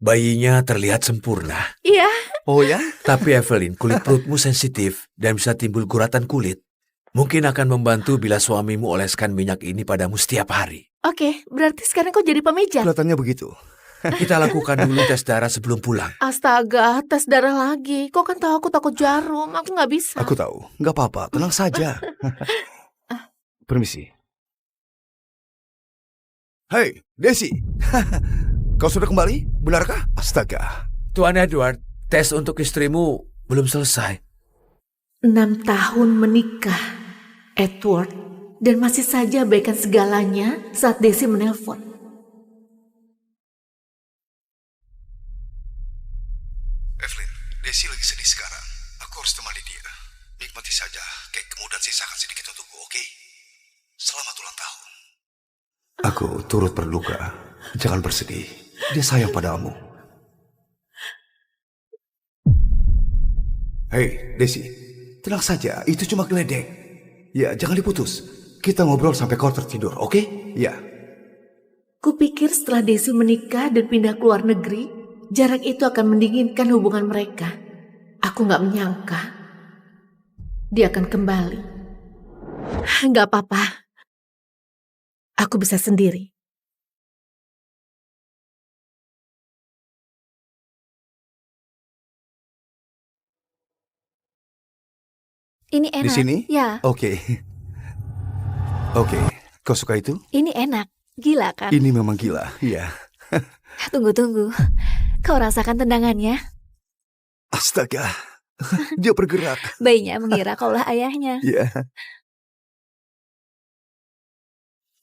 Bayinya terlihat sempurna. Iya. Oh ya? Tapi Evelyn, kulit perutmu sensitif dan bisa timbul guratan kulit. Mungkin akan membantu bila suamimu oleskan minyak ini padamu setiap hari. Oke, berarti sekarang kau jadi pemijat. Kelihatannya begitu. Kita lakukan dulu tes darah sebelum pulang. Astaga, tes darah lagi. Kau kan tahu aku takut jarum. Aku nggak bisa. Aku tahu. Nggak apa-apa, tenang saja. Permisi. Hei, Desi. Kau sudah kembali? Benarkah? Astaga. Tuan Edward, tes untuk istrimu belum selesai. 6 tahun menikah, Edward, dan masih saja abaikan segalanya saat Desi menelpon. Evelyn, Desi lagi sedih sekarang. Aku harus temani dia. Nikmati saja kekmu dan sisakan sedikit untukku, oke? Selamat ulang tahun. Aku turut berduka. Jangan bersedih. Dia sayang padamu. Hei, Desi. Tenang saja, itu cuma geledek. Ya, jangan diputus. Kita ngobrol sampai kau tertidur, oke? Ya. Kupikir setelah Desi menikah dan pindah ke luar negeri, jarak itu akan mendinginkan hubungan mereka. Aku nggak menyangka dia akan kembali. Nggak apa-apa. Aku bisa sendiri. Ini enak. Di sini? Ya. Oke. Oke, kau suka itu? Ini enak. Gila kan? Ini memang gila, iya. Tunggu. Kau rasakan tendangannya? Astaga, dia bergerak. Bayinya mengira kaulah ayahnya. Iya.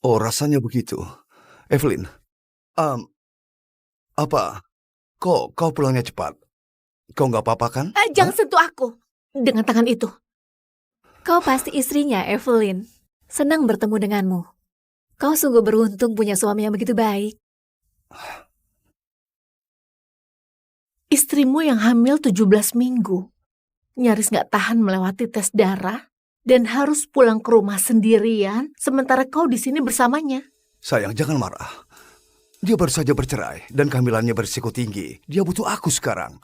Oh, rasanya begitu. Evelyn, apa? Kau pulangnya cepat? Kau nggak apa-apa kan? Jangan sentuh aku dengan tangan itu. Kau pasti istrinya, Evelyn. Senang bertemu denganmu. Kau sungguh beruntung punya suami yang begitu baik. Istrimu yang hamil 17 minggu, nyaris nggak tahan melewati tes darah dan harus pulang ke rumah sendirian, sementara kau di sini bersamanya. Sayang, jangan marah. Dia baru saja bercerai dan kehamilannya berisiko tinggi. Dia butuh aku sekarang.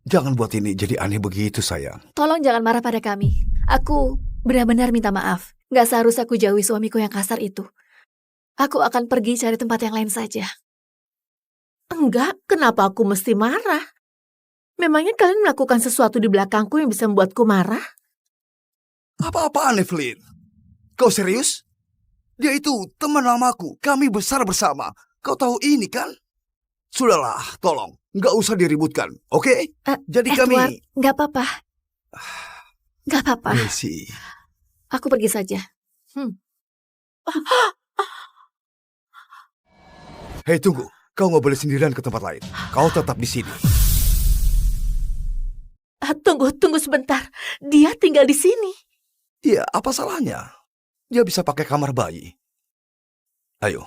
Jangan buat ini jadi aneh begitu, sayang. Tolong jangan marah pada kami. Aku benar-benar minta maaf. Gak seharusnya aku jauhi suamiku yang kasar itu. Aku akan pergi cari tempat yang lain saja. Enggak, kenapa aku mesti marah? Memangnya kalian melakukan sesuatu di belakangku yang bisa membuatku marah? Apa-apaan, Evelyn? Kau serius? Dia itu teman lamaku. Kami besar bersama. Kau tahu ini kan? Sudahlah, tolong. Nggak usah diributkan, oke? Jadi Edward, kami... gak apa-apa. Gak apa-apa. Desi. Aku pergi saja. Hei, tunggu. Kau nggak boleh sendirian ke tempat lain. Kau tetap di sini. Tunggu sebentar. Dia tinggal di sini. Iya, apa salahnya? Dia bisa pakai kamar bayi. Ayo.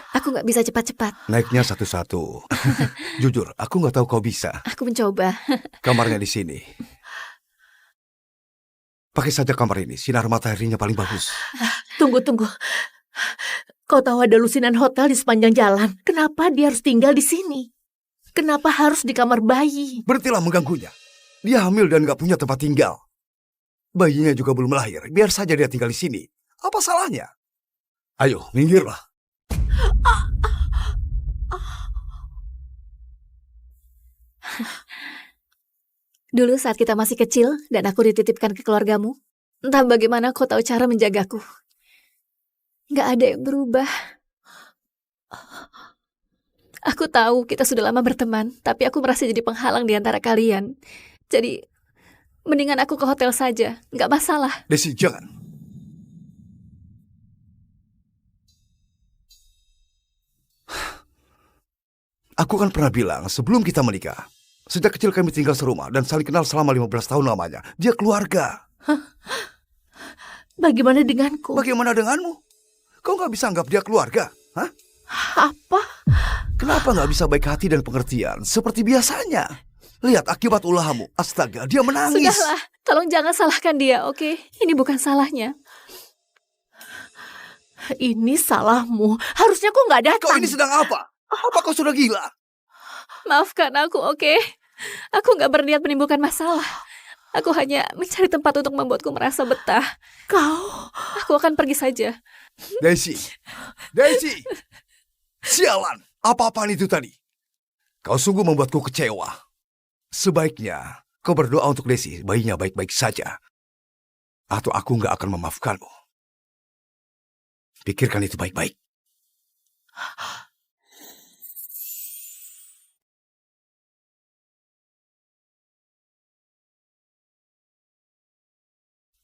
Aku gak bisa cepat-cepat. Naiknya satu-satu. Jujur, aku nggak tahu kau bisa. Aku mencoba. Kamarnya di sini. Pakai saja kamar ini. Sinar mataharinya paling bagus. Tunggu. Kau tahu ada lusinan hotel di sepanjang jalan. Kenapa dia harus tinggal di sini? Kenapa harus di kamar bayi? Berhentilah mengganggunya. Dia hamil dan nggak punya tempat tinggal. Bayinya juga belum lahir. Biar saja dia tinggal di sini. Apa salahnya? Ayo, minggirlah. Dulu saat kita masih kecil dan aku dititipkan ke keluargamu, entah bagaimana kau tahu cara menjagaku. Gak ada yang berubah. Aku tahu kita sudah lama berteman, tapi aku merasa jadi penghalang di antara kalian. Jadi, mendingan aku ke hotel saja, gak masalah. Desi, jangan. Aku kan pernah bilang sebelum kita menikah, sejak kecil kami tinggal serumah dan saling kenal selama 15 tahun lamanya. Dia keluarga. Bagaimana denganku? Bagaimana denganmu? Kau nggak bisa anggap dia keluarga? Hah? Apa? Kenapa nggak bisa baik hati dan pengertian seperti biasanya? Lihat akibat ulahmu. Astaga, dia menangis. Sudahlah, tolong jangan salahkan dia, oke? Ini bukan salahnya. Ini salahmu. Harusnya kau nggak Kau datang. ini sedang apa? Apa kau sudah gila? Maafkan aku, oke? Aku nggak berniat menimbulkan masalah. Aku hanya mencari tempat untuk membuatku merasa betah. Kau... Aku akan pergi saja. Daisy! Daisy! Sialan! Apa-apaan itu tadi? Kau sungguh membuatku kecewa. Sebaiknya kau berdoa untuk Daisy, bayinya baik-baik saja. Atau aku nggak akan memaafkanmu. Pikirkan itu baik-baik.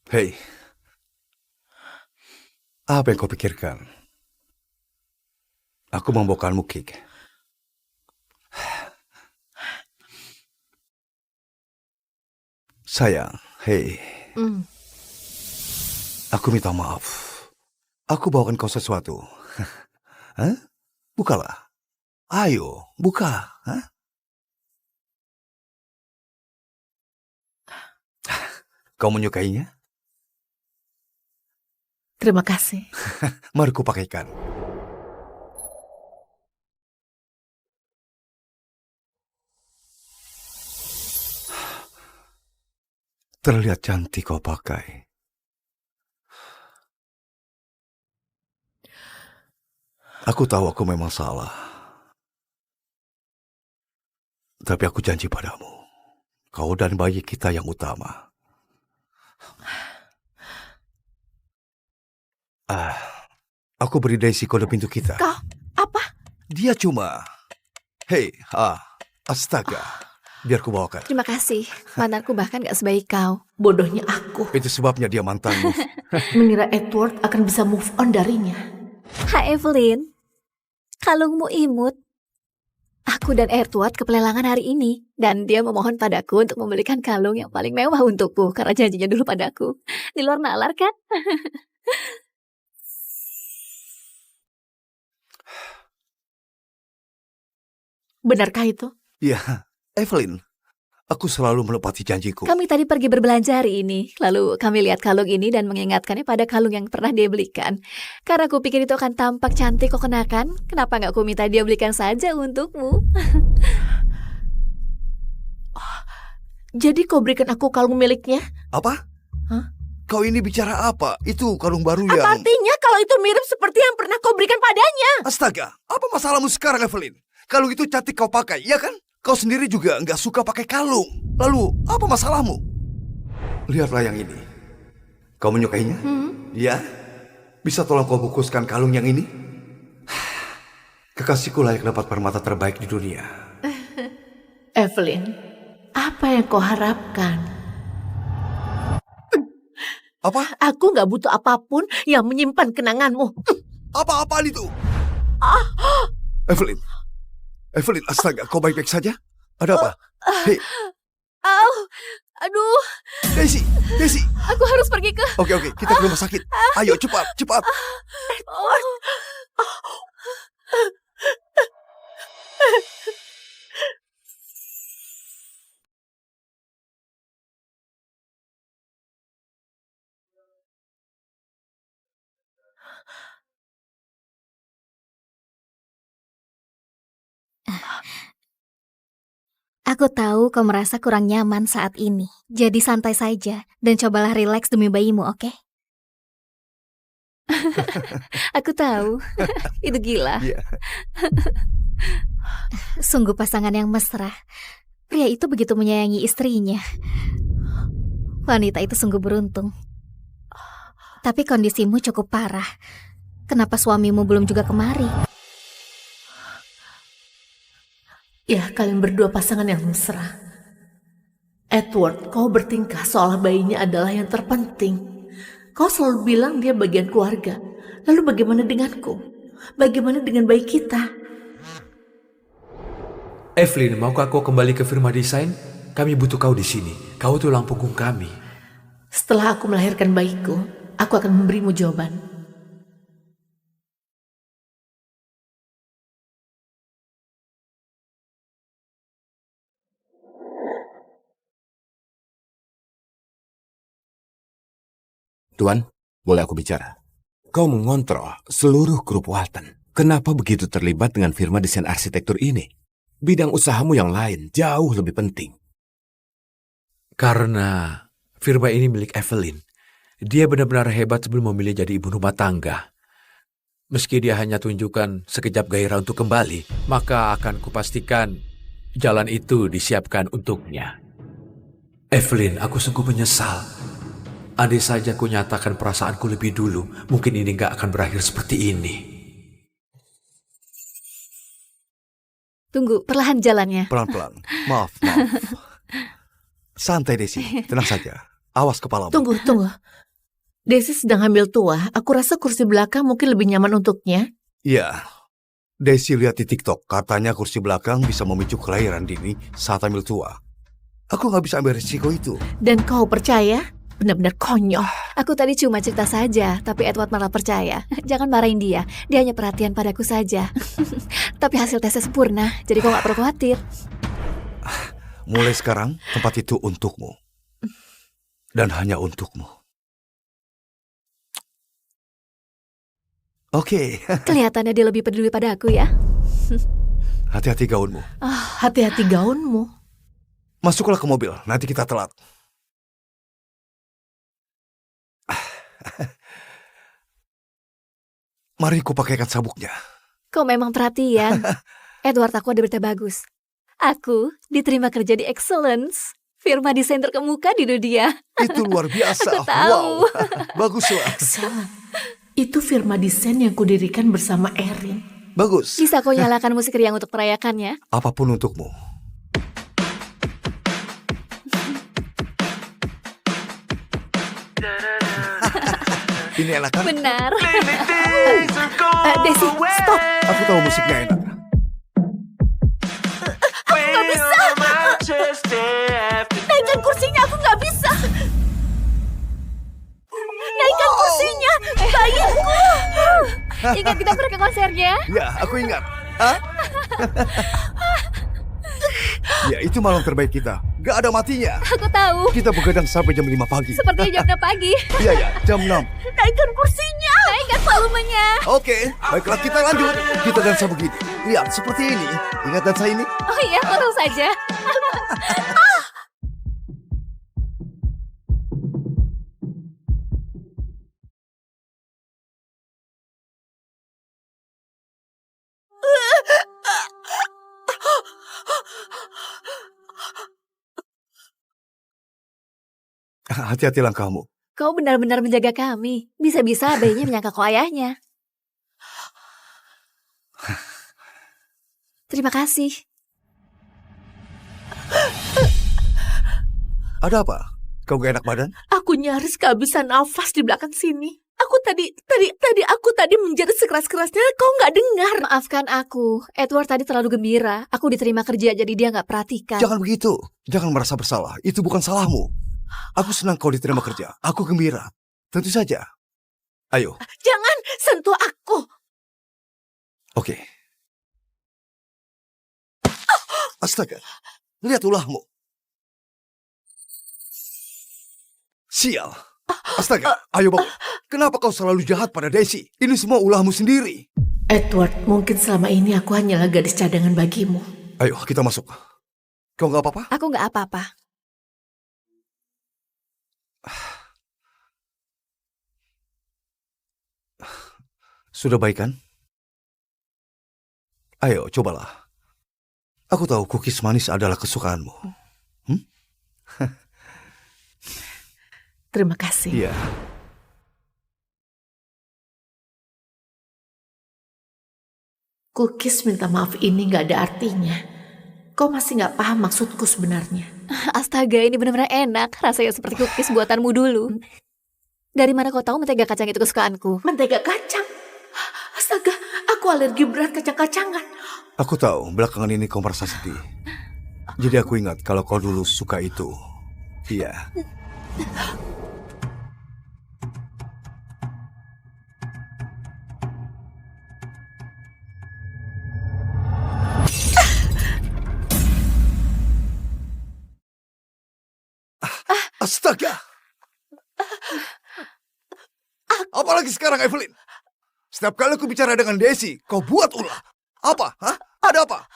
Hei, apa yang kau pikirkan? Aku membawakanmu cake. Sayang, hei, aku minta maaf. Aku bawakan kau sesuatu. Hah? Bukalah. Ayo, buka. Hah? Kau menyukainya? Terima kasih. Mari kupakaikan. Terlihat cantik kau pakai. Aku tahu aku memang salah. Tapi aku janji padamu, kau dan bayi kita yang utama. Aku beri Daisy kode pintu kita. Kau... Apa? Dia cuma... Hei, astaga. Biar ku bawakan. Terima kasih. Mantanku bahkan gak sebaik kau. Bodohnya aku. Itu sebabnya dia mantanmu. Mengira Edward akan bisa move on darinya. Hai Evelyn. Kalungmu imut. Aku dan Edward ke pelelangan hari ini. Dan dia memohon padaku untuk membelikan kalung yang paling mewah untukku. Karena janjinya dulu padaku. Di luar nalar kan? Benarkah itu? Ya, Evelyn. Aku selalu menepati janjiku. Kami tadi pergi berbelanja hari ini. Lalu kami lihat kalung ini dan mengingatkannya pada kalung yang pernah dia belikan. Karena aku pikir itu akan tampak cantik kau kenakan. Kenapa nggak aku minta dia belikan saja untukmu? Jadi kau berikan aku kalung miliknya? Apa? Hah? Kau ini bicara apa? Itu kalung baru Apa yang... artinya kalau itu mirip seperti yang pernah kau berikan padanya? Astaga, apa masalahmu sekarang, Evelyn? Kalung itu cantik kau pakai, ya kan? Kau sendiri juga nggak suka pakai kalung. Lalu, apa masalahmu? Lihatlah yang ini. Kau menyukainya? Ya? Bisa tolong kau bungkuskan kalung yang ini? Kekasihku layak dapat permata terbaik di dunia. Evelyn, apa yang kau harapkan? Apa? Aku nggak butuh apapun yang menyimpan kenanganmu. Apa-apaan itu? Evelyn. Evelyn, astaga, kau baik-baik saja? Ada apa? Hei, Aduh, Daisy, Daisy. aku harus pergi ke... Oke, kita ke rumah sakit. Ayo, cepat, cepat. Aku tahu kau merasa kurang nyaman saat ini. Jadi santai saja dan cobalah rileks demi bayimu, oke? Aku tahu. Itu gila. Iya. Sungguh pasangan yang mesra. Pria itu begitu menyayangi istrinya. Wanita itu sungguh beruntung. Tapi kondisimu cukup parah. Kenapa suamimu belum juga kemari? Ya, kalian berdua pasangan yang mesra. Edward, kau bertingkah seolah bayinya adalah yang terpenting. Kau selalu bilang dia bagian keluarga. Lalu bagaimana denganku? Bagaimana dengan bayi kita? Evelyn, maukah kau kembali ke firma desain? Kami butuh kau di sini. Kau tulang punggung kami. Setelah aku melahirkan bayiku, aku akan memberimu jawaban. Tuan, boleh aku bicara? kau mengontrol seluruh grup Walton. Kenapa begitu terlibat dengan firma desain arsitektur ini? Bidang usahamu yang lain jauh lebih penting. Karena firma ini milik Evelyn. Dia benar-benar hebat sebelum memilih jadi ibu rumah tangga. Meski dia hanya tunjukkan sekejap gairah untuk kembali, maka akan kupastikan jalan itu disiapkan untuknya. Evelyn, aku sungguh menyesal. Andai saja ku nyatakan perasaanku lebih dulu, mungkin ini gak akan berakhir seperti ini. Tunggu, perlahan jalannya. Pelan-pelan. Maaf. Santai, Desi. Tenang saja. Awas kepalamu. Tunggu. Desi sedang hamil tua. Aku rasa kursi belakang mungkin lebih nyaman untuknya. Iya. Desi lihat di TikTok. Katanya kursi belakang bisa memicu kelahiran dini saat hamil tua. Aku nggak bisa ambil risiko itu. Dan kau percaya? Benar-benar konyol. Aku tadi cuma cerita saja, tapi Edward malah percaya. Jangan marahin dia, dia hanya perhatian padaku saja. Tapi hasil tesnya sempurna, jadi kau gak perlu khawatir. Mulai sekarang, tempat itu untukmu. Dan hanya untukmu. Oke. Kelihatannya dia lebih peduli pada aku ya. Hati-hati gaunmu. Hati-hati gaunmu. Masuklah ke mobil, nanti kita telat. Mari ku pakaikan sabuknya. Kau memang perhatian. Edward, aku ada berita bagus. Aku diterima kerja di Excellence, firma desain terkemuka di dunia. Itu luar biasa. Aku tahu. Wow. Baguslah. Excellent. Itu firma desain yang kudirikan bersama Erin. Bagus. Bisa kau nyalakan musik riang untuk merayakannya? Apapun untukmu. Ini enak kan? Benar. Desi, stop. Aku tahu musiknya enak. Gak bisa. Naikkan kursinya, aku gak bisa. Naikkan kursinya, bayiku. Ingat kita pergi ke konsernya? Ya, aku ingat. Hah? Ya, itu malam terbaik kita. Gak ada matinya. Aku tahu. Kita begadang sampai jam 5 pagi. Sepertinya jam 6 pagi. Iya, ya, jam 6. Naikkan kursinya. Naikkan volumenya. Oke, baiklah kita lanjut. Kita dansa begini. Lihat, seperti ini. Ingat dansa ini? Oh iya, kau tahu saja. Hati-hati langkahmu. Kau benar-benar menjaga kami. Bisa-bisa bayinya menyangka kau ayahnya. Terima kasih. Ada apa? Kau gak enak badan? Aku nyaris kehabisan nafas di belakang sini. Aku tadi menjerit sekeras-kerasnya, kau nggak dengar. Maafkan aku. Edward tadi terlalu gembira. Aku diterima kerja jadi dia nggak perhatikan. Jangan begitu. Jangan merasa bersalah. Itu bukan salahmu. Aku senang kau diterima kerja. Aku gembira. Tentu saja. Ayo. Jangan sentuh aku. Oke. Astaga. Lihat ulahmu. Sial. Astaga. Ayo bangun. Kenapa kau selalu jahat pada Desi? Ini semua ulahmu sendiri. Edward, mungkin selama ini aku hanyalah gadis cadangan bagimu. Ayo, kita masuk. Kau nggak apa-apa? Aku nggak apa-apa. Sudah baik kan? Ayo, cobalah. Aku tahu cookies manis adalah kesukaanmu. Terima kasih. Iya. Cookies minta maaf ini nggak ada artinya. Kau masih nggak paham maksudku sebenarnya. Astaga, ini benar-benar enak. Rasanya seperti cookies buatanmu dulu. Dari mana kau tahu mentega kacang itu kesukaanku? Mentega kacang? Astaga, aku alergi berat kacang-kacangan. Aku tahu, belakangan ini kau merasa sedih. Jadi aku ingat kalau kau dulu suka itu. Iya. Astaga! Apalagi sekarang, Evelyn? Setiap kali aku bicara dengan Desi, kau buat ulah. Apa? Hah? Ada apa?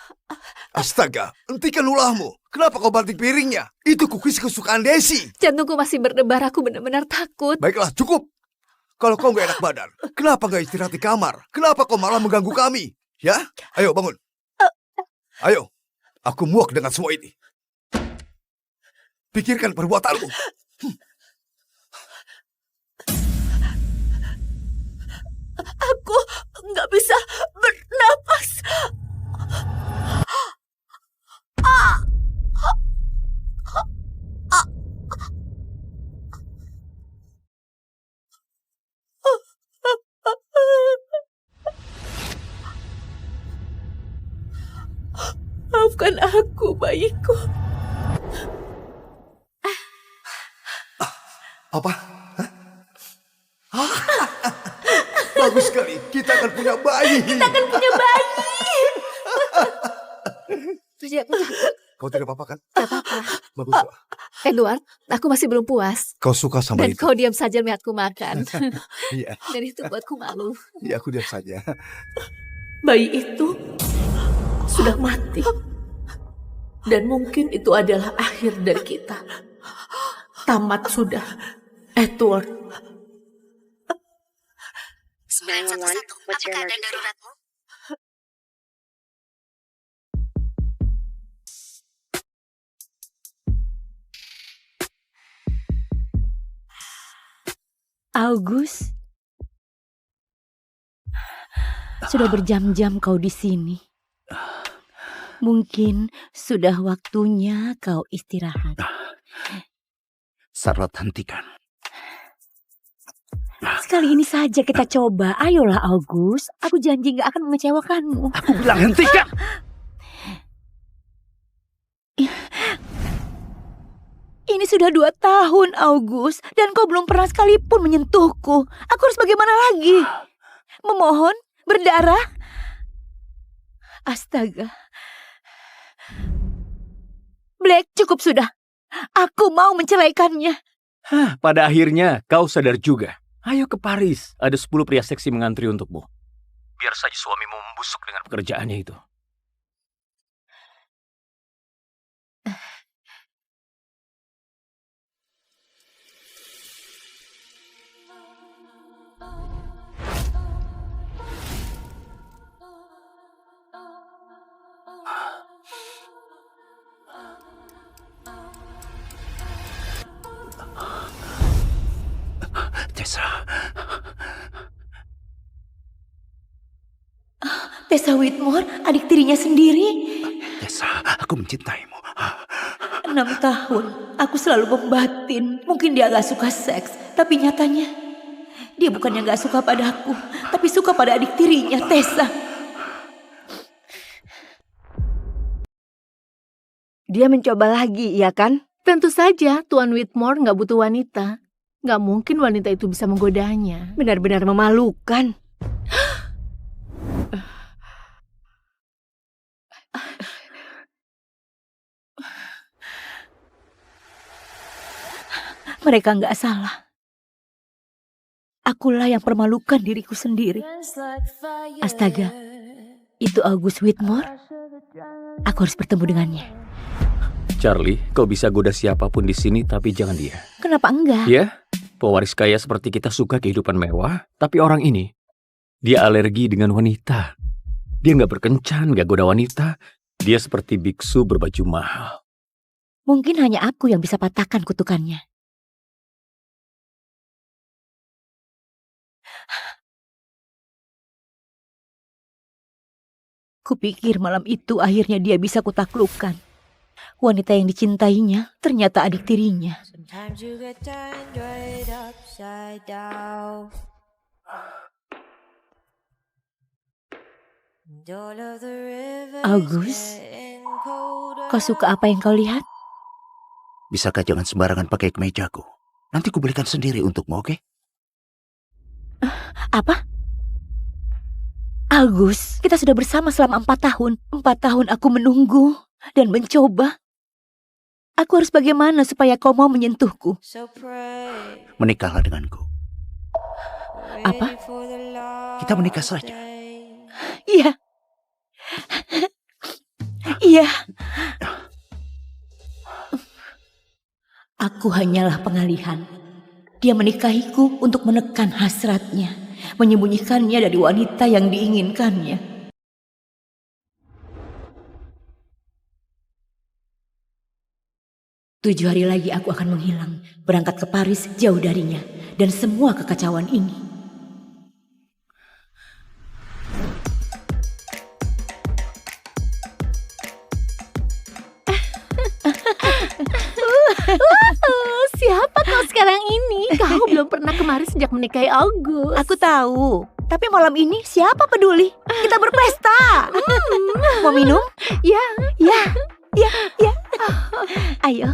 Astaga, hentikan ulahmu. Kenapa kau banting piringnya? Itu kukis kesukaan Desi. Jantungku masih berdebar, aku benar-benar takut. Baiklah, cukup. Kalau kau gak enak badan, kenapa gak istirahat di kamar? Kenapa kau malah mengganggu kami? Ya? Ayo bangun. Ayo, aku muak dengan semua ini. Pikirkan perbuatanmu. Aku nggak bisa bernapas. Maafkan aku, bayiku. Apa? Hah? Bagus sekali, kita akan punya bayi. Punya bayi. Kau tidak apa-apa kan? Gak apa-apa. Bagus. Pak. Edward, aku masih belum puas. Kau suka sama Dan itu? kau diam saja melihatku makan. Iya, Dan itu buatku malu. iya aku diam saja. Bayi itu sudah mati. Dan mungkin itu adalah akhir dari kita. Tamat sudah, Edward. 911, apa keadaan daruratmu? August, sudah berjam-jam kau di sini. Mungkin sudah waktunya kau istirahat. Charlotte, hentikan. Sekali ini saja kita coba. Ayolah August, aku janji gak akan mengecewakanmu. Aku bilang hentikan. Ini sudah 2 tahun August, dan kau belum pernah sekalipun menyentuhku. Aku harus bagaimana lagi? Memohon? Berdarah? Astaga. Black, cukup sudah. Aku mau menceraikannya. Pada akhirnya kau sadar juga. Ayo ke Paris, ada 10 pria seksi mengantri untukmu. Biar saja suamimu membusuk dengan pekerjaannya itu. Tessa. Tessa Whitmore, adik tirinya sendiri. Tessa, aku mencintaimu. 6 tahun, aku selalu membatin. Mungkin dia gak suka seks, tapi nyatanya dia bukannya gak suka padaku, tapi suka pada adik tirinya, Tessa. Dia mencoba lagi, ya kan? Tentu saja Tuan Whitmore nggak butuh wanita. Nggak mungkin wanita itu bisa menggodanya. Benar-benar memalukan. Mereka nggak salah. Akulah yang permalukan diriku sendiri. Astaga, itu August Whitmore. Aku harus bertemu dengannya. Charlie, kau bisa goda siapapun di sini, tapi jangan dia. Kenapa enggak? Ya, pewaris kaya seperti kita suka kehidupan mewah, tapi orang ini, dia alergi dengan wanita. Dia nggak berkencan, nggak goda wanita. Dia seperti biksu berbaju mahal. Mungkin hanya aku yang bisa patahkan kutukannya. Kupikir malam itu akhirnya dia bisa kutaklukkan. Wanita yang dicintainya ternyata adik tirinya. August, kau suka apa yang kau lihat? Bisakah jangan sembarangan pakai kemejaku? Nanti kubelikan sendiri untukmu, oke? Apa? August, kita sudah bersama selama 4 tahun. 4 tahun aku menunggu dan mencoba. Aku harus bagaimana supaya kau mau menyentuhku? Menikahlah denganku. Apa? Kita menikah saja. Iya. Iya. Aku hanyalah pengalihan. Dia menikahiku untuk menekan hasratnya, menyembunyikannya dari wanita yang diinginkannya. 7 hari lagi aku akan menghilang, berangkat ke Paris jauh darinya, dan semua kekacauan ini. Siapa kau sekarang ini? Kau belum pernah kemari sejak menikahi August. Aku tahu, tapi malam ini siapa peduli? Kita berpesta. Mau minum? Ya. Ya, ya, ya. Ayo,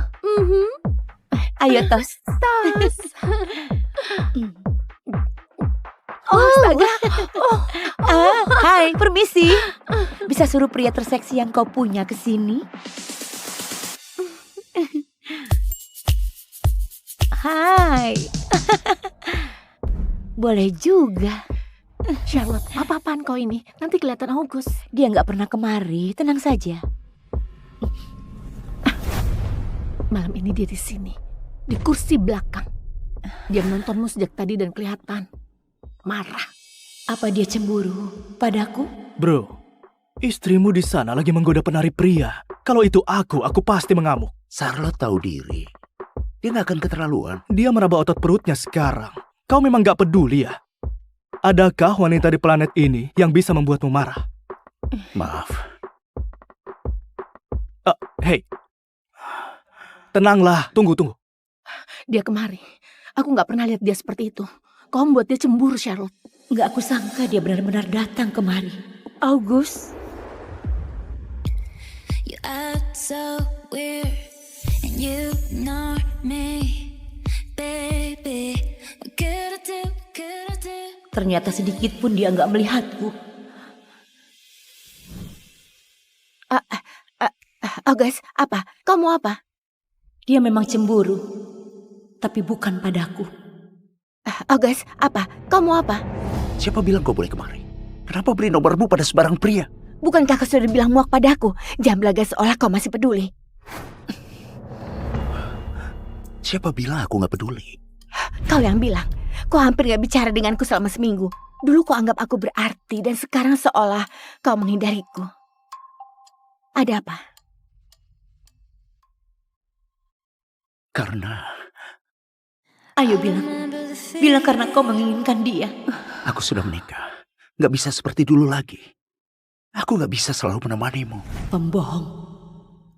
ayo tos. Tos. Astaga. Hai, permisi. Bisa suruh pria terseksi yang kau punya ke sini? Hai. Boleh juga. Charlotte, apa-apaan kau ini? Nanti kelihatan August. Dia nggak pernah kemari, tenang saja. Malam ini dia di sini, di kursi belakang. Dia menontonmu sejak tadi dan kelihatan marah. Apa dia cemburu padaku? Bro, istrimu di sana lagi menggoda penari pria. Kalau itu aku pasti mengamuk. Charlotte tahu diri. Dia gak akan keterlaluan. Dia meraba otot perutnya sekarang. Kau memang gak peduli ya? Adakah wanita di planet ini yang bisa membuatmu marah? Maaf. Hei. Tenanglah, tunggu. Dia kemari. Aku gak pernah lihat dia seperti itu. Kau membuat dia cemburu, Charlotte. Nggak aku sangka dia benar-benar datang kemari. August. You act so weird and you ignore me, baby. What could I do? Ternyata sedikit pun dia nggak melihatku. August, apa? Kau mau apa? Dia memang cemburu, tapi bukan padaku. August, apa? Kau mau apa? Siapa bilang kau boleh kemari? Kenapa beri nomormu pada sebarang pria? Bukankah kau sudah bilang muak padaku? Jangan belaga seolah kau masih peduli. Siapa bilang aku gak peduli? Kau yang bilang. Kau hampir gak bicara denganku selama seminggu. Dulu kau anggap aku berarti dan sekarang seolah kau menghindariku. Ada apa? Karena Ayo bilang. Bilang karena kau menginginkan dia. aku sudah menikah. Gak bisa seperti dulu lagi. Aku gak bisa selalu menemanimu. Pembohong.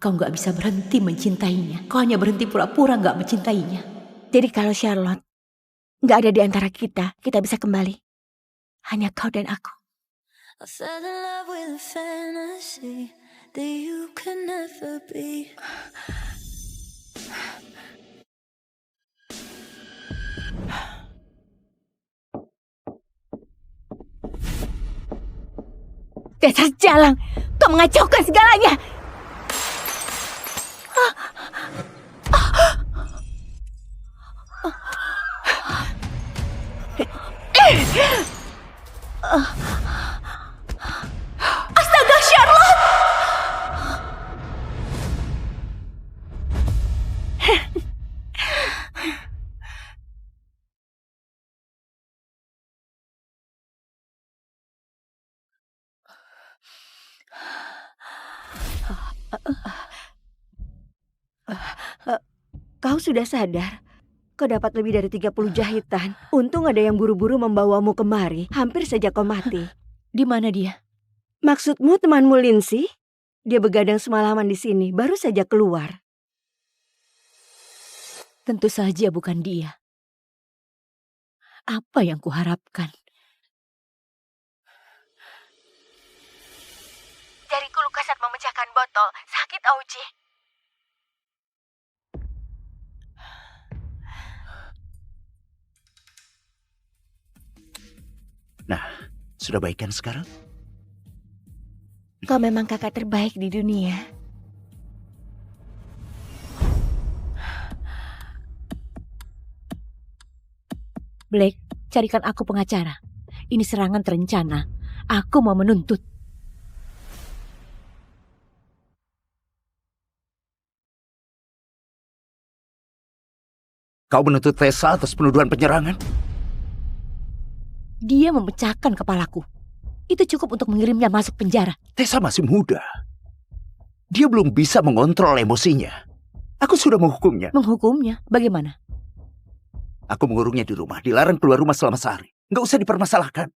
Kau gak bisa berhenti mencintainya. Kau hanya berhenti pura-pura gak mencintainya. Jadi kalau Charlotte gak ada di antara kita bisa kembali. Hanya kau dan aku. I fell in love with a fantasy that you could never be. Dasar jalang, kau mengacaukan segalanya. Astaga, Charlotte! Kau sudah sadar? Kau dapat lebih dari 30 jahitan. Untung ada yang buru-buru membawamu kemari. Hampir saja kau mati. Di mana dia? Maksudmu temanmu Lindsay? Dia begadang semalaman di sini, baru saja keluar. Tentu saja bukan dia. Apa yang kuharapkan? Jariku luka saat memecahkan botol. Sakit, Auji. Nah, sudah baikan sekarang? Kau memang kakak terbaik di dunia. Blake, carikan aku pengacara. Ini serangan terencana. Aku mau menuntut. Kau menuntut Tessa atas penuduhan penyerangan? Dia memecahkan kepalaku. Itu cukup untuk mengirimnya masuk penjara. Tessa masih muda. Dia belum bisa mengontrol emosinya. Aku sudah menghukumnya. Menghukumnya? Bagaimana? Aku mengurungnya di rumah, dilarang keluar rumah selama sehari. Nggak usah dipermasalahkan.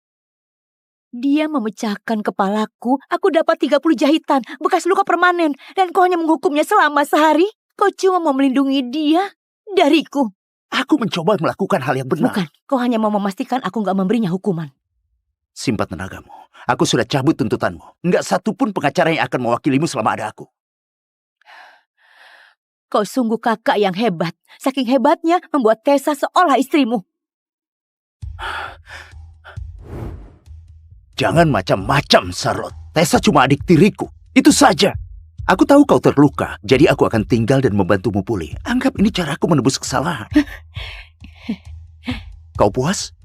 Dia memecahkan kepalaku. Aku dapat 30 jahitan, bekas luka permanen. Dan kau hanya menghukumnya selama sehari? Kau cuma mau melindungi dia dariku. Aku mencoba melakukan hal yang benar. Bukan, kau hanya mau memastikan aku nggak memberinya hukuman. Simpan tenagamu. Aku sudah cabut tuntutanmu. Nggak satupun pengacara yang akan mewakilimu selama ada aku. Kau sungguh kakak yang hebat. Saking hebatnya membuat Tessa seolah istrimu. Jangan macam-macam, Charlotte. Tessa cuma adik tiriku. Itu saja. Aku tahu kau terluka, jadi aku akan tinggal dan membantumu pulih. Anggap ini caraku menebus kesalahan. Kau puas?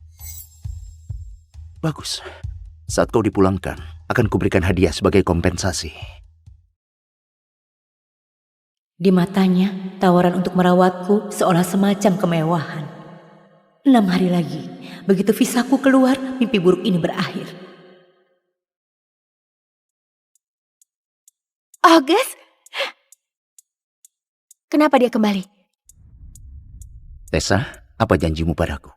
Bagus. Saat kau dipulangkan, akan kuberikan hadiah sebagai kompensasi. Di matanya, tawaran untuk merawatku seolah semacam kemewahan. 6 hari lagi, begitu visaku keluar, mimpi buruk ini berakhir. August? Kenapa dia kembali? Tessa, apa janjimu padaku?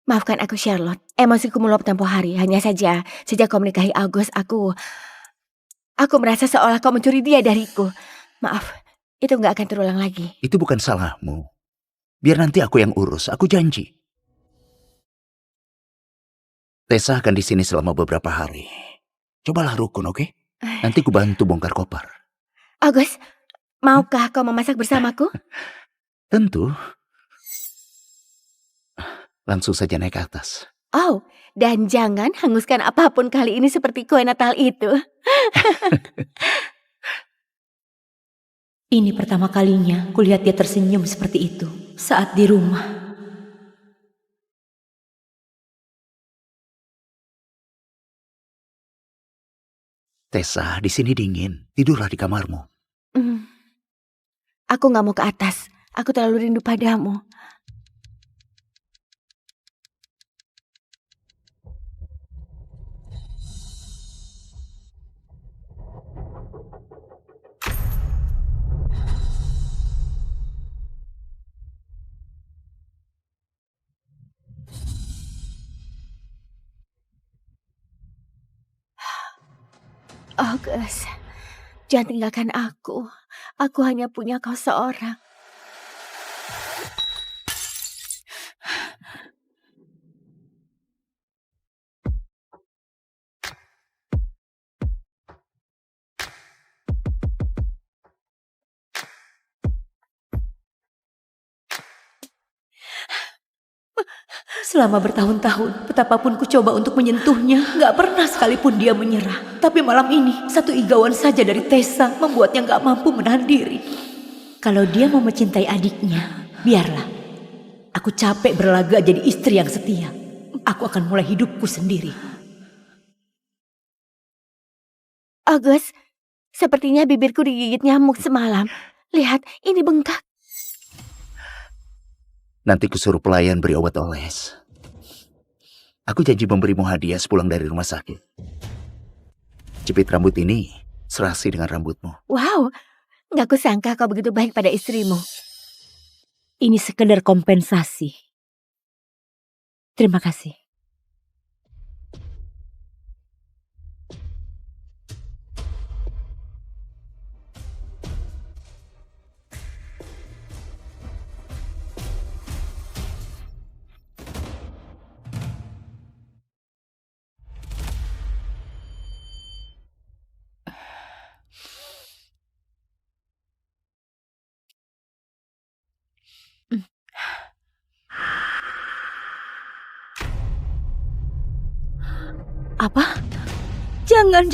Maafkan aku, Charlotte. Emosiku meluap tempo hari. Hanya saja, sejak kau menikahi August, aku merasa seolah kau mencuri dia dariku. Maaf, itu nggak akan terulang lagi. Itu bukan salahmu. Biar nanti aku yang urus, aku janji. Tessa akan di sini selama beberapa hari. Cobalah rukun, oke? Nanti ku bantu bongkar koper. August, maukah kau memasak bersamaku? Tentu. Langsung saja naik ke atas. Oh, dan jangan hanguskan apapun kali ini seperti kue Natal itu. Ini pertama kalinya kulihat dia tersenyum seperti itu saat di rumah. Tessa, di sini dingin. Tidurlah di kamarmu. Aku nggak mau ke atas. Aku terlalu rindu padamu. August, jangan tinggalkan aku. Aku hanya punya kau seorang. Selama bertahun-tahun, betapapun ku coba untuk menyentuhnya, gak pernah sekalipun dia menyerah. Tapi malam ini, satu igauan saja dari Tessa membuatnya gak mampu menahan diri. Kalau dia mau mencintai adiknya, biarlah. Aku capek berlaga jadi istri yang setia. Aku akan mulai hidupku sendiri. August, sepertinya bibirku digigit nyamuk semalam. Lihat, ini bengkak. Nanti kusuruh pelayan beri obat oles. Aku janji memberimu hadiah sepulang dari rumah sakit. Jepit rambut ini serasi dengan rambutmu. Wow, gak kusangka kau begitu baik pada istrimu. Ini sekedar kompensasi. Terima kasih. Apa? Jangan.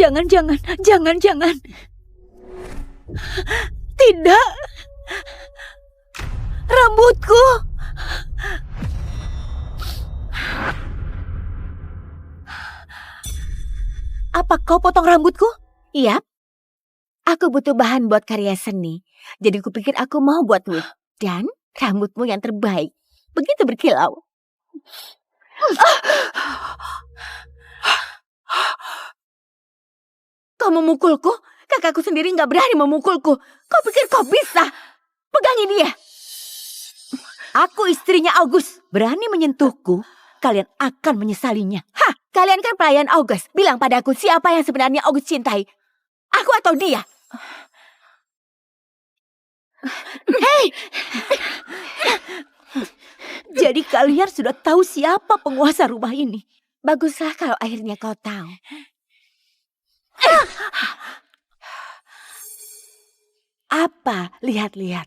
Tidak. Rambutku. Apa kau potong rambutku? Yap, aku butuh bahan buat karya seni. Jadi kupikir aku mau buat wig. Dan rambutmu yang terbaik. Begitu berkilau. Kau memukulku? Kakakku sendiri gak berani memukulku. Kau pikir kau bisa? Pegangi dia. Aku istrinya August. Berani menyentuhku, kalian akan menyesalinya. Hah, kalian kan pelayan August. Bilang padaku siapa yang sebenarnya August cintai. Aku atau dia? Hei! Jadi kalian sudah tahu siapa penguasa rumah ini. Baguslah kalau akhirnya kau tahu. Apa? Lihat-lihat.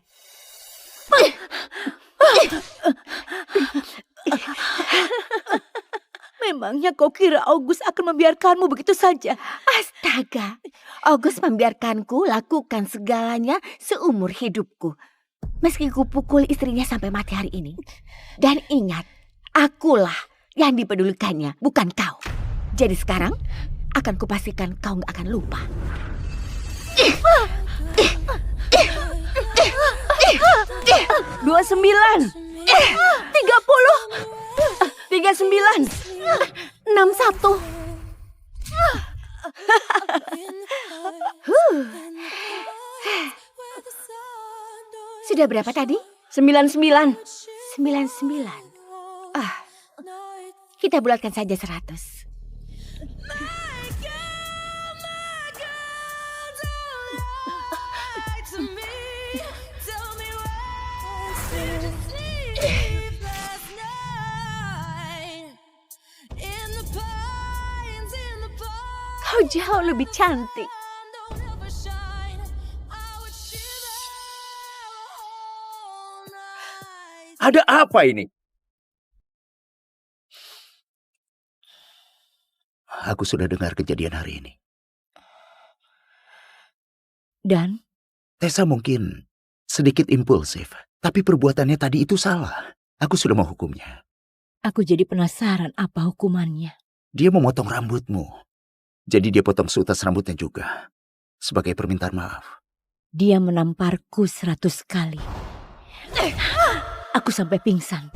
Memangnya kau kira August akan membiarkanmu begitu saja? Astaga, August membiarkanku lakukan segalanya seumur hidupku. Meski kupukul istrinya sampai mati hari ini. Dan ingat, akulah yang dipedulikannya, bukan kau. Jadi sekarang, akan kupastikan kau gak akan lupa. 29, 30, 39, 61. Sudah berapa tadi? 99. 99. Kita bulatkan saja 100. Kau jauh lebih cantik. Ada apa ini? Aku sudah dengar kejadian hari ini. Dan? Tessa mungkin sedikit impulsif, tapi perbuatannya tadi itu salah. Aku sudah menghukumnya. Aku jadi penasaran apa hukumannya. Dia memotong rambutmu. Jadi dia potong seutas rambutnya juga. Sebagai permintaan maaf. Dia menamparku 100 kali. Aku sampai pingsan.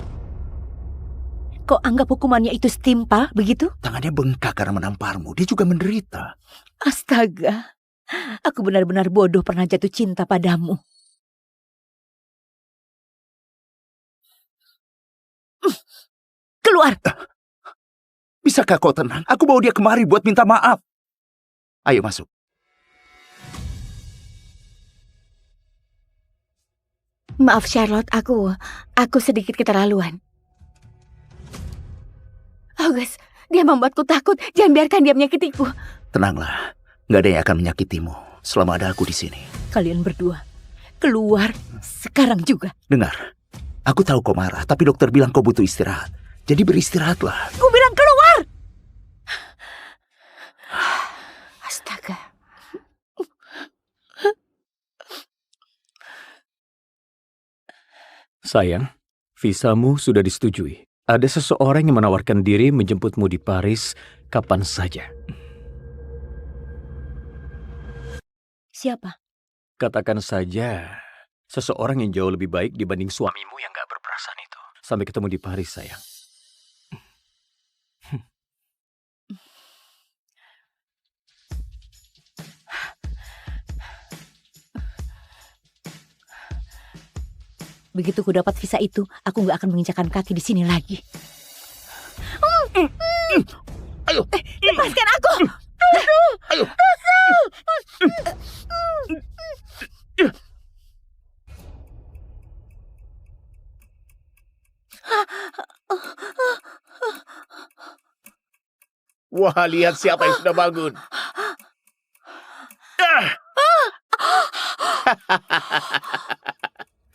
Kau anggap hukumannya itu setimpal, begitu? Tangannya bengkak karena menamparmu. Dia juga menderita. Astaga. Aku benar-benar bodoh pernah jatuh cinta padamu. Keluar! Bisakah kau tenang? Aku bawa dia kemari buat minta maaf. Ayo masuk. Maaf Charlotte, aku sedikit keterlaluan. August, dia membuatku takut. Jangan biarkan dia menyakitiku. Tenanglah, nggak ada yang akan menyakitimu selama ada aku di sini. Kalian berdua, keluar sekarang juga. Dengar, aku tahu kau marah, tapi dokter bilang kau butuh istirahat. Jadi beristirahatlah. Ku bilang keluar! Astaga. Sayang, visamu sudah disetujui. Ada seseorang yang menawarkan diri menjemputmu di Paris kapan saja. Siapa? Katakan saja, seseorang yang jauh lebih baik dibanding suamimu yang gak berperasaan itu. Sampai ketemu di Paris, sayang. Begitu ku dapat visa itu, aku gak akan menginjakan kaki di sini lagi. Ayo, Lepaskan aku! ayo. Wah, lihat siapa yang sudah bangun.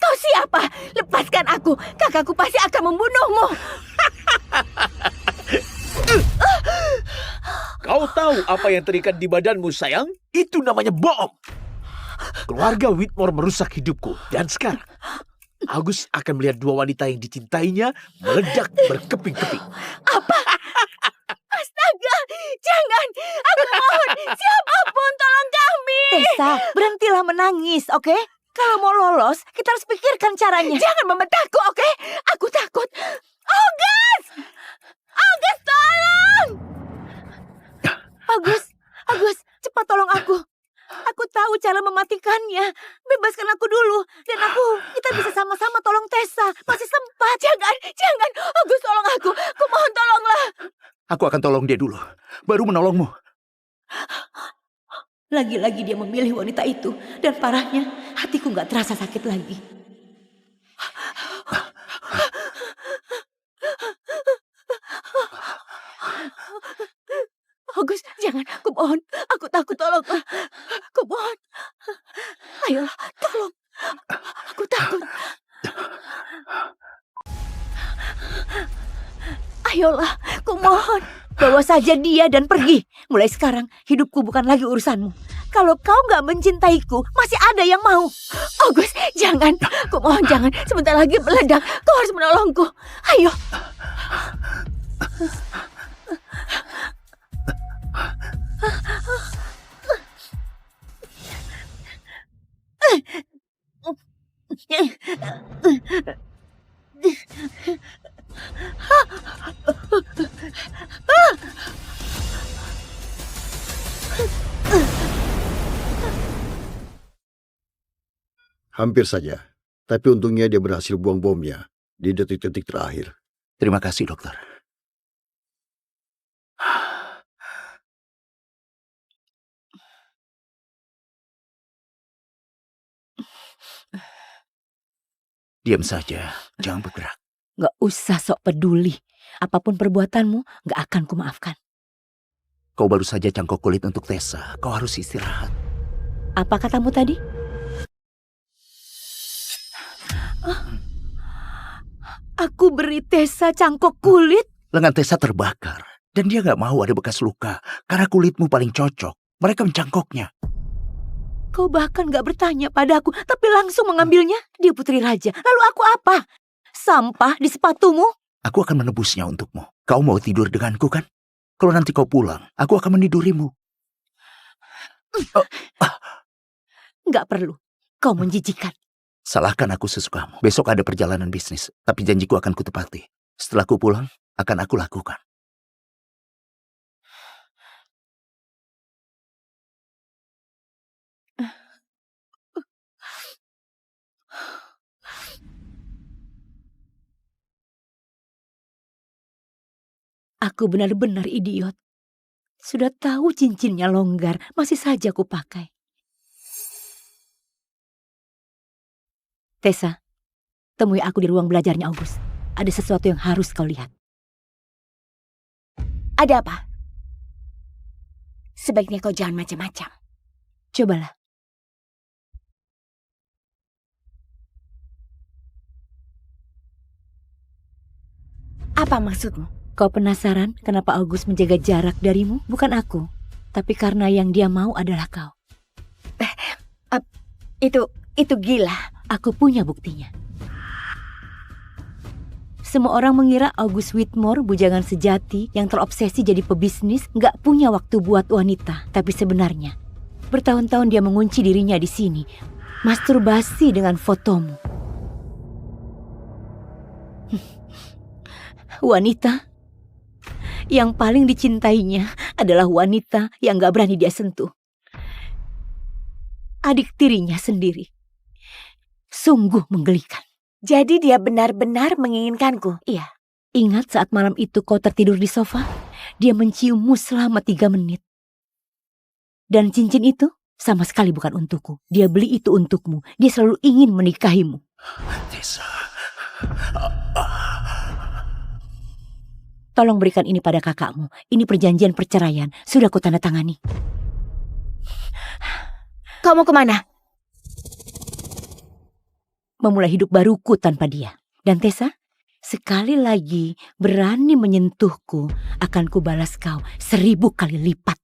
Kau siapa? Lepaskan aku. Kakakku pasti akan membunuhmu. Kau tahu apa yang terikat di badanmu, sayang? Itu namanya bohong. Keluarga Whitmore merusak hidupku. Dan sekarang, August akan melihat dua wanita yang dicintainya meledak berkeping-keping. Apa? Astaga! Jangan! Aku mohon! Tessa, berhentilah menangis, oke? Kalau mau lolos, kita harus pikirkan caranya. Jangan membentakku, oke? Aku takut. Agus! Agus, tolong! Agus, cepat tolong aku. Aku tahu cara mematikannya. Bebaskan aku dulu. Dan kita bisa sama-sama tolong Tessa. Masih sempat. Jangan. Agus, tolong aku. Aku mohon tolonglah. Aku akan tolong dia dulu, baru menolongmu. Lagi-lagi dia memilih wanita itu. Dan parahnya, hatiku gak terasa sakit lagi. Agus, jangan. Aku mohon. Aku takut, tolonglah. Aku mohon. Ayolah, tolong. Aku takut. Ayolah, aku mohon. Bawa saja dia dan pergi. Mulai sekarang, hidupku bukan lagi urusanmu. Kalau kau gak mencintaiku, masih ada yang mau. Agus, jangan. Aku mohon, jangan. Sebentar lagi meledak. Kau harus menolongku. Ayo. Hampir saja. Tapi untungnya dia berhasil buang bomnya di detik-detik terakhir. Terima kasih, dokter. Diam saja, jangan bergerak. Gak usah sok peduli. Apapun perbuatanmu, gak akan kumaafkan. Kau baru saja cangkok kulit untuk Tessa. Kau harus istirahat. Apa katamu tadi? Aku beri Tessa cangkok kulit? Lengan Tessa terbakar. Dan dia gak mau ada bekas luka. Karena kulitmu paling cocok. Mereka mencangkoknya. Kau bahkan gak bertanya padaku, tapi langsung mengambilnya. Dia putri raja. Lalu aku apa? Sampah di sepatumu? Aku akan menebusnya untukmu. Kau mau tidur denganku kan? Kalau nanti kau pulang, aku akan menidurimu. Gak perlu. Kau menjijikan. Salahkan aku sesukamu. Besok ada perjalanan bisnis. Tapi janjiku akan kutepati. Setelah ku pulang, akan aku lakukan. Aku benar-benar idiot. Sudah tahu cincinnya longgar, masih saja ku pakai. Tessa, temui aku di ruang belajarnya August. Ada sesuatu yang harus kau lihat. Ada apa? Sebaiknya kau jangan macam-macam. Cobalah. Apa maksudmu? Kau penasaran kenapa August menjaga jarak darimu? Bukan aku, tapi karena yang dia mau adalah kau. Itu gila. Aku punya buktinya. Semua orang mengira August Whitmore, bujangan sejati yang terobsesi jadi pebisnis, gak punya waktu buat wanita. Tapi sebenarnya, bertahun-tahun dia mengunci dirinya di sini, masturbasi dengan fotomu. Wanita yang paling dicintainya adalah wanita yang gak berani dia sentuh. Adik tirinya sendiri. Sungguh menggelikan. Jadi dia benar-benar menginginkanku? Iya. Ingat saat malam itu kau tertidur di sofa? Dia menciummu selama 3 menit. Dan cincin itu sama sekali bukan untukku. Dia beli itu untukmu. Dia selalu ingin menikahimu. Tessa. Tolong berikan ini pada kakakmu. Ini perjanjian perceraian. Sudah kutandatangani. Kau mau kemana? Memulai hidup baruku tanpa dia. Dan Tessa, sekali lagi berani menyentuhku, akan kubalas kau 1000 kali lipat.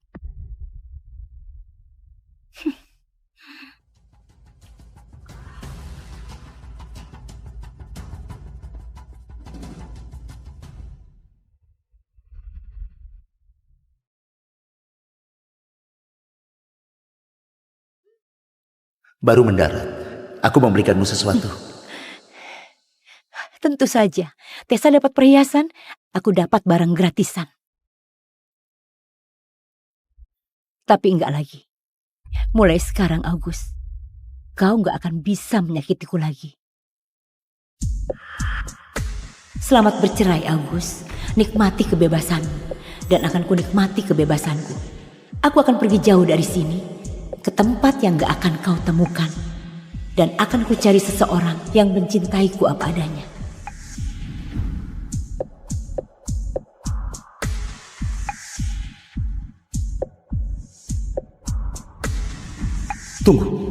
Baru mendarat, aku memberikanmu sesuatu. Tentu saja. Tessa dapat perhiasan, aku dapat barang gratisan. Tapi enggak lagi. Mulai sekarang, August, kau enggak akan bisa menyakitiku lagi. Selamat bercerai, August. Nikmati kebebasanmu. Dan akan kunikmati kebebasanku. Aku akan pergi jauh dari sini, ke tempat yang gak akan kau temukan. Dan akan kucari seseorang yang mencintaiku apa adanya. Tunggu.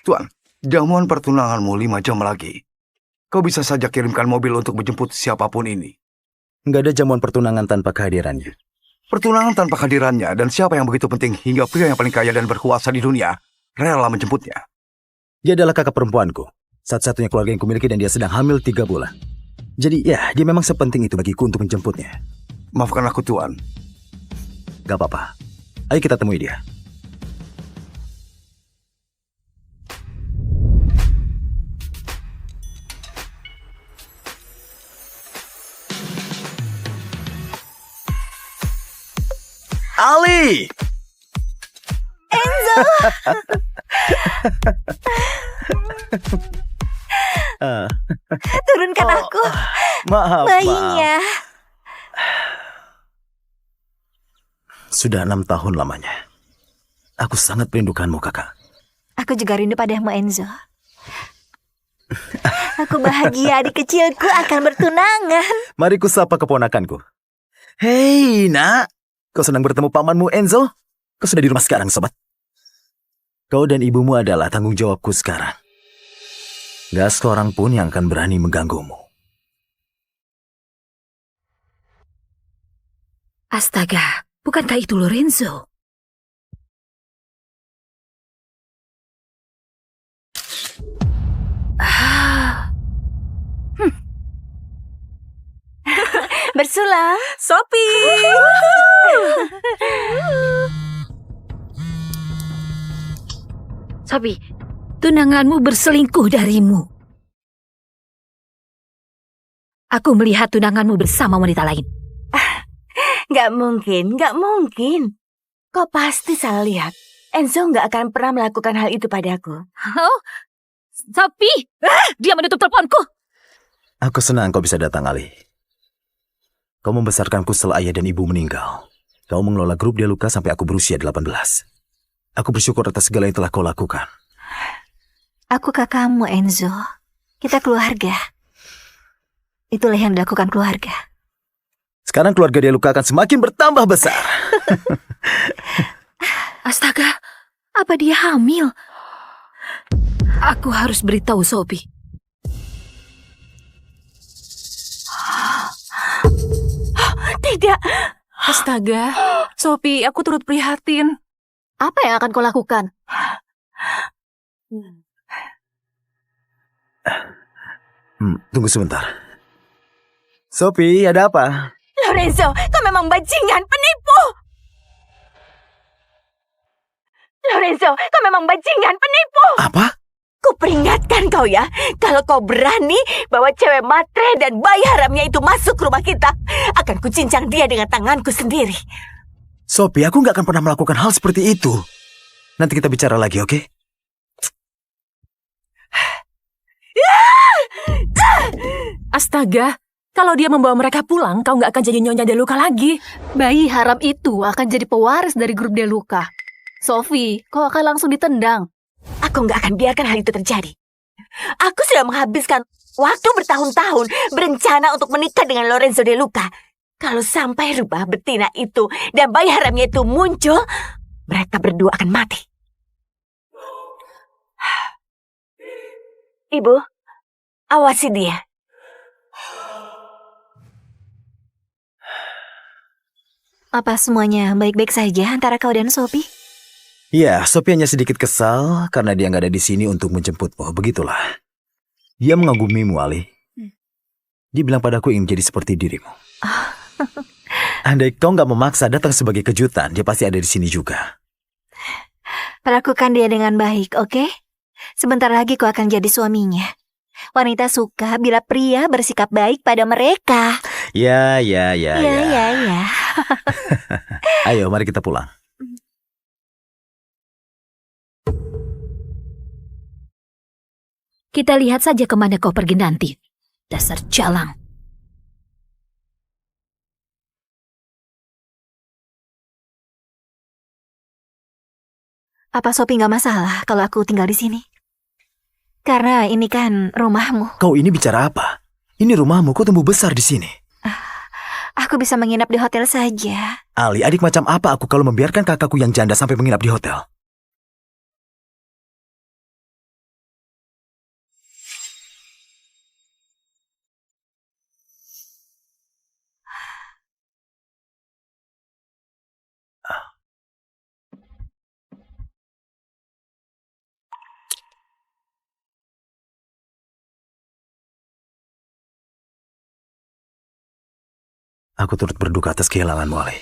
Tuan, jamuan pertunanganmu 5 jam lagi. Kau bisa saja kirimkan mobil untuk menjemput siapapun ini. Nggak ada jamuan pertunangan tanpa kehadirannya. Pertunangan tanpa kehadirannya, dan siapa yang begitu penting hingga pria yang paling kaya dan berkuasa di dunia rela menjemputnya. Dia adalah kakak perempuanku. Satu-satunya keluarga yang kumiliki dan dia sedang hamil 3 bulan. Jadi ya, dia memang sepenting itu bagiku untuk menjemputnya. Maafkan aku, Tuan. Gak apa-apa. Ayo kita temui dia. Ali! Enzo! Turunkan aku. Maaf, Bayinya. Sudah 6 tahun lamanya. Aku sangat merindukanmu, kakak. Aku juga rindu padamu, Enzo. Aku bahagia adik kecilku akan bertunangan. Mari ku sapa keponakanku. Hei, nak. Kau senang bertemu pamanmu, Enzo? Kau sudah di rumah sekarang, sobat. Kau dan ibumu adalah tanggung jawabku sekarang. Gak seorang pun yang akan berani mengganggumu. Astaga, bukankah itu Lorenzo? Bersulang. Sophie! Sophie, tunanganmu berselingkuh darimu. Aku melihat tunanganmu bersama wanita lain. Gak mungkin, gak mungkin. Kau pasti salah lihat. Enzo gak akan pernah melakukan hal itu padaku. Oh, Sophie! Dia menutup teleponku. Aku senang kau bisa datang, Ali. Kau membesarkanku setelah ayah dan ibu meninggal. Kau mengelola grup Dia Luka sampai aku berusia 18. Aku bersyukur atas segala yang telah kau lakukan. Aku kakakmu, Enzo. Kita keluarga. Itulah yang dilakukan keluarga. Sekarang keluarga Dia Luka akan semakin bertambah besar. Astaga, apa dia hamil? Aku harus beritahu Sophie. Tidak. Astaga, Sophie, aku turut prihatin. Apa yang akan kau lakukan? Tunggu sebentar. Sophie, ada apa? Lorenzo, kau memang bajingan, penipu. Lorenzo, kau memang bajingan, penipu. Apa? Ku peringatkan kau ya, kalau kau berani bawa cewek matre dan bayi haramnya itu masuk rumah kita, akan kucincang dia dengan tanganku sendiri. Sophie, aku nggak akan pernah melakukan hal seperti itu. Nanti kita bicara lagi, oke? Astaga, kalau dia membawa mereka pulang, kau nggak akan jadi nyonya Dia Luka lagi. Bayi haram itu akan jadi pewaris dari grup Dia Luka. Sophie, kau akan langsung ditendang. Aku nggak akan biarkan hal itu terjadi. Aku sudah menghabiskan waktu bertahun-tahun berencana untuk menikah dengan Lorenzo Dia Luka. Kalau sampai rubah betina itu dan bayi haramnya itu muncul, mereka berdua akan mati. Ibu, awasi dia. Apa semuanya baik-baik saja antara kau dan Sophie? Ya, Sophie hanya sedikit kesal karena dia nggak ada di sini untuk menjemputmu. Begitulah. Dia mengagumimu, Ali. Dia bilang padaku ingin jadi seperti dirimu. Andai kau nggak memaksa datang sebagai kejutan, dia pasti ada di sini juga. Perlakukan dia dengan baik, oke? Sebentar lagi kau akan jadi suaminya. Wanita suka bila pria bersikap baik pada mereka. Ya. Ayo, mari kita pulang. Kita lihat saja kemana kau pergi nanti. Dasar jalang. Apa Sophie nggak masalah kalau aku tinggal di sini? Karena ini kan rumahmu. Kau ini bicara apa? Ini rumahmu, kau tumbuh besar di sini. Aku bisa menginap di hotel saja. Ali, adik macam apa aku kalau membiarkan kakakku yang janda sampai menginap di hotel? Aku turut berduka atas kehilanganmu, Ali.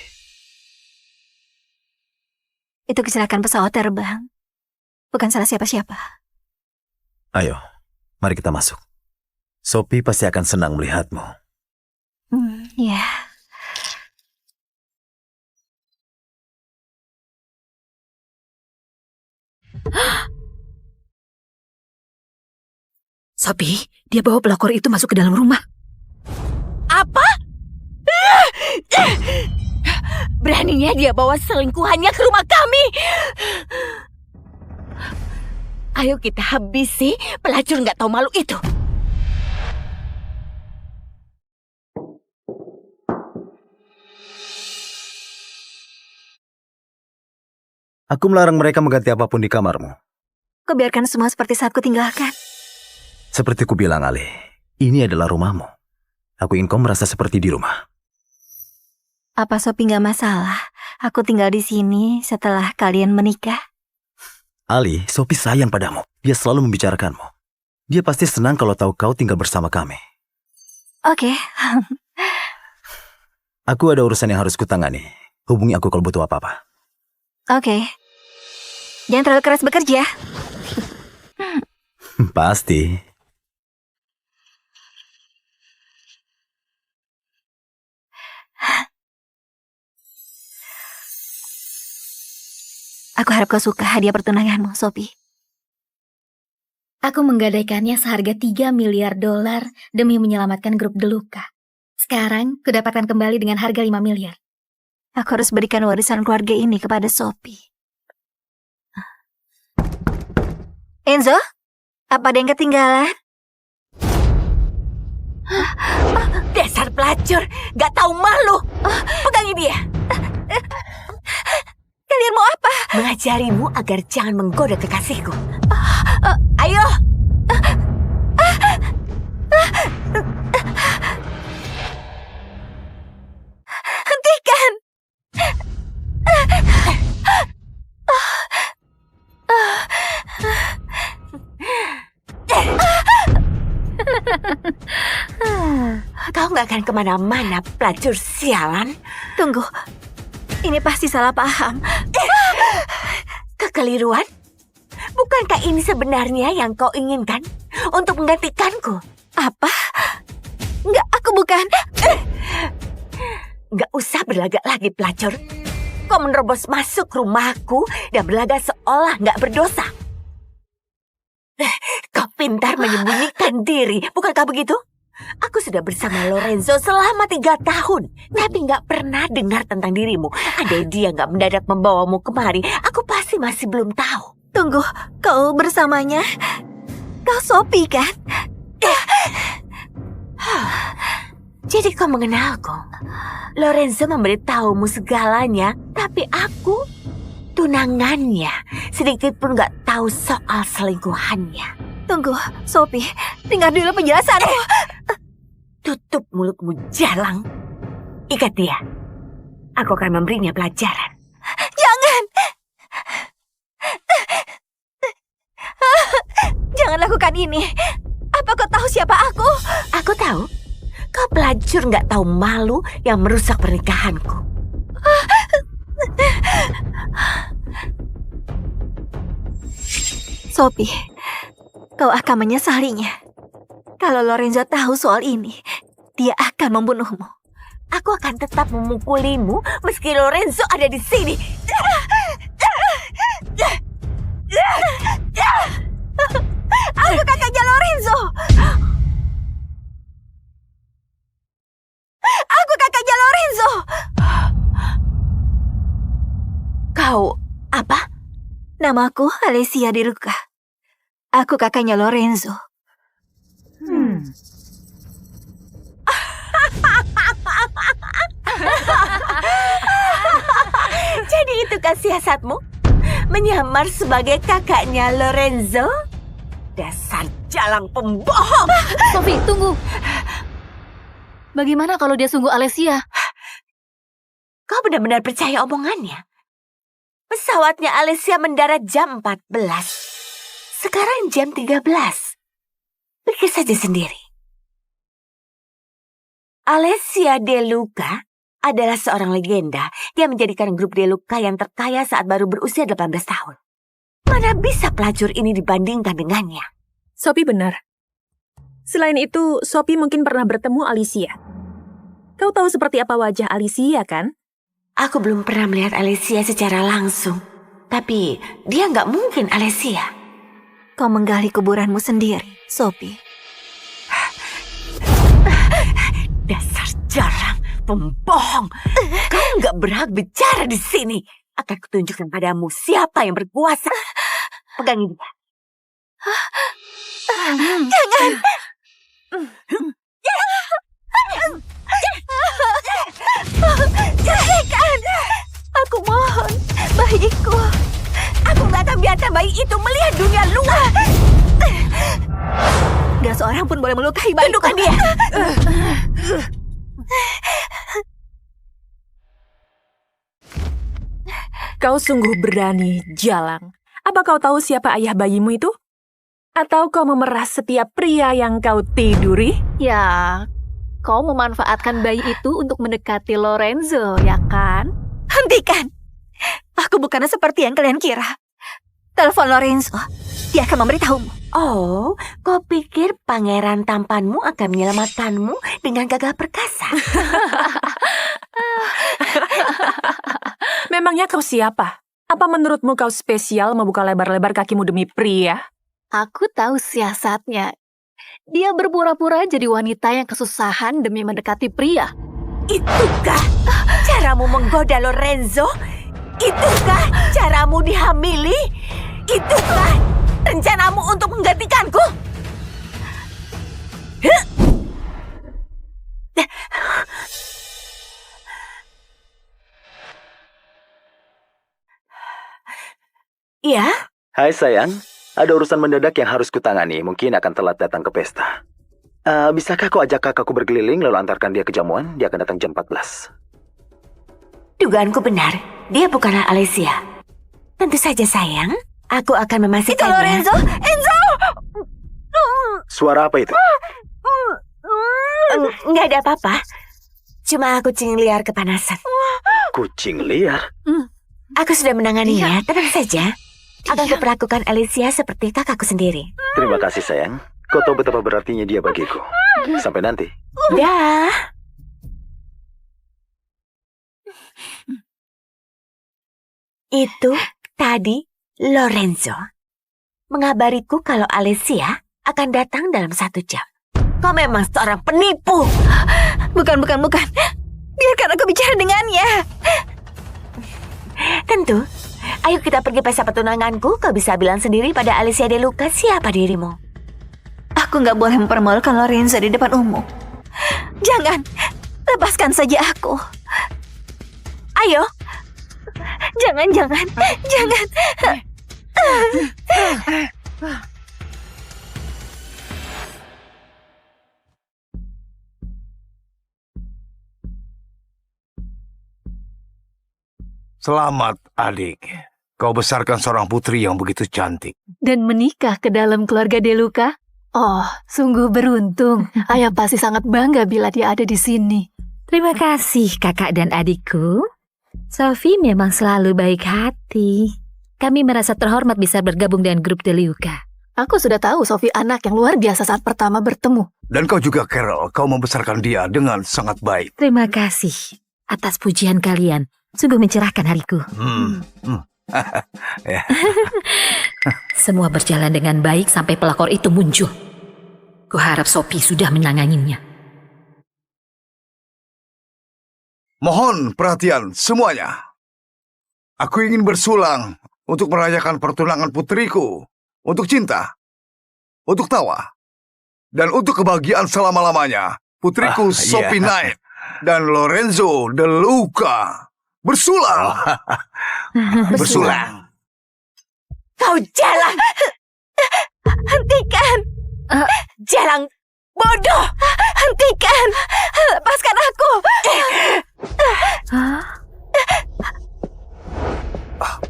Itu kecelakaan pesawat terbang. Bukan salah siapa-siapa. Ayo, mari kita masuk. Sophie pasti akan senang melihatmu. Ya. Sophie, dia bawa pelakor itu masuk ke dalam rumah. Apa? Beraninya dia bawa selingkuhannya ke rumah kami. Ayo kita habisi pelacur nggak tahu malu itu. Aku melarang mereka mengganti apapun di kamarmu. Kau biarkan semua seperti saat ku tinggalkan. Seperti ku bilang, Ali, ini adalah rumahmu. Aku ingin kau merasa seperti di rumah. Apa Sophie nggak masalah? Aku tinggal di sini setelah kalian menikah. Ali, Sophie sayang padamu. Dia selalu membicarakanmu. Dia pasti senang kalau tahu kau tinggal bersama kami. Oke. Aku ada urusan yang harus kutangani. Hubungi aku kalau butuh apa-apa. Oke. Jangan terlalu keras bekerja. Pasti. Aku harap kau suka hadiah pertunanganmu, Sophie. Aku menggadaikannya seharga $3 miliar demi menyelamatkan grup Deluca. Sekarang, kudapatkan kembali dengan harga 5 miliar. Aku harus berikan warisan keluarga ini kepada Sophie. Enzo, apa ada yang ketinggalan? Dasar pelacur, gak tahu malu. Pegangi dia. Kalian mau apa? Mengajarimu agar jangan menggoda kekasihku. Ayo. Hentikan. Kau nggak akan kemana-mana, pelacur sialan. Tunggu, ini pasti salah paham. Kekeliruan? Bukankah ini sebenarnya yang kau inginkan untuk menggantikanku? Apa? Nggak, aku bukan. Nggak usah berlagak lagi, pelacur. Kau menerobos masuk rumahku dan berlagak seolah nggak berdosa. Kau pintar menyembunyikan diri, bukankah begitu? Aku sudah bersama Lorenzo selama 3 tahun, tapi nggak pernah dengar tentang dirimu. Ada dia nggak mendadak membawamu kemari, aku pasti masih belum tahu. Tunggu, kau bersamanya? Kau Sophie kan? Jadi kau mengenalku. Lorenzo memberitahumu segalanya, tapi aku tunangannya. Sedikit pun nggak tahu soal selingkuhannya. Tunggu, Sophie, dengar dulu penjelasanmu. Tutup mulutmu, jalang. Ikat dia. Aku akan memberinya pelajaran. Jangan! lakukan ini? Apa kau tahu siapa aku? Aku tahu. Kau pelacur nggak tahu malu yang merusak pernikahanku. Sophie, kau akan menyesalinya. Kalau Lorenzo tahu soal ini, dia akan membunuhmu. Aku akan tetap memukulimu meski Lorenzo ada di sini. Aku kakaknya Lorenzo. Aku kakaknya Lorenzo. Kau apa? Namaku Alessia De Luca. Aku kakaknya Lorenzo. Jadi itukah siasatmu? Menyamar sebagai kakaknya Lorenzo? Dasar jalang pembohong! Sophie, tunggu. Bagaimana kalau dia sungguh Alessia? Kau benar-benar percaya omongannya? Pesawatnya Alessia mendarat jam 14. Sekarang jam 13. Pikir saja sendiri. Alessia De Luca adalah seorang legenda. Dia menjadikan grup De Luca yang terkaya saat baru berusia 18 tahun. Mana bisa pelacur ini dibandingkan dengannya? Sophie benar. Selain itu, Sophie mungkin pernah bertemu Alicia. Kau tahu seperti apa wajah Alicia, kan? Aku belum pernah melihat Alessia secara langsung. Tapi dia nggak mungkin Alessia. Kau menggali kuburanmu sendiri, Sophie. Dasar jalang pembohong. Kau nggak berhak bicara di sini. Akan kutunjukkan padamu siapa yang berkuasa. Pegang ini. Jangan! Hentikan! Aku mohon, bayiku. Aku nggak akan biarkan bayi itu melihat dunia luar. Gak seorang pun boleh melukai bayiku. Tundukkan dia. Kau sungguh berani, Jalang. Apa kau tahu siapa ayah bayimu itu? Atau kau memeras setiap pria yang kau tiduri? Ya, kau memanfaatkan bayi itu untuk mendekati Lorenzo, ya kan? Hentikan! Aku bukanlah seperti yang kalian kira. Telepon Lorenzo. Dia akan memberitahumu. Oh, kau pikir pangeran tampanmu akan menyelamatkanmu dengan gagah perkasa? Memangnya kau siapa? Apa menurutmu kau spesial membuka lebar-lebar kakimu demi pria? Aku tahu siasatnya. Dia berpura-pura jadi wanita yang kesusahan demi mendekati pria. Itukah caramu menggoda Lorenzo? Itukah caramu dihamili? Itukah rencanamu untuk menggantikanku? Iya? Hai sayang, ada urusan mendadak yang harus kutangani. Mungkin akan telat datang ke pesta. Bisakah kau ajak kakakku berkeliling lalu antarkan dia ke jamuan? Dia akan datang jam 14. Dugaanku benar. Dia bukanlah Alessia. Tentu saja sayang. Aku akan memastikannya. Itu Lorenzo! Enzo! Suara apa itu? Nggak ada apa-apa. Cuma kucing liar kepanasan. Kucing liar? Aku sudah menanganinya. Tenang saja. Akan kuperlakukan Alessia seperti kakakku sendiri. Terima kasih sayang. Kau tahu betapa berartinya dia bagiku. Sampai nanti. Dah. Itu tadi Lorenzo mengabariku kalau Alessia akan datang dalam 1 jam. Kau memang seorang penipu. Bukan. Biarkan aku bicara dengannya. Tentu. Ayo kita pergi pesta pertunanganku. Kau bisa bilang sendiri pada Alessia De Luca siapa dirimu. Aku nggak boleh mempermalukan Lorenzo di depan umum. Jangan. Lepaskan saja aku. Ayo. Jangan. Selamat, adik. kau besarkan seorang putri yang begitu cantik. Dan menikah ke dalam keluarga Deluca? Oh, sungguh beruntung. Ayah pasti sangat bangga bila dia ada di sini. Terima kasih kakak dan adikku. Sophie memang selalu baik hati. Kami merasa terhormat bisa bergabung dengan grup Deluca. Aku sudah tahu Sophie anak yang luar biasa saat pertama bertemu. Dan kau juga, Carol. Kau membesarkan dia dengan sangat baik. Terima kasih atas pujian kalian. Sungguh mencerahkan hariku. Ya. Semua berjalan dengan baik sampai pelakor itu muncul. Kuharap Sophie sudah menanganinya. Mohon perhatian semuanya. Aku ingin bersulang untuk merayakan pertunangan putriku. Untuk cinta, untuk tawa, dan untuk kebahagiaan selama-lamanya. Putriku Sophie Knight dan Lorenzo Deluca. Bersulang. Bersulang. Kau jalan! Hentikan! Jalan bodoh! Hentikan! Lepaskan aku!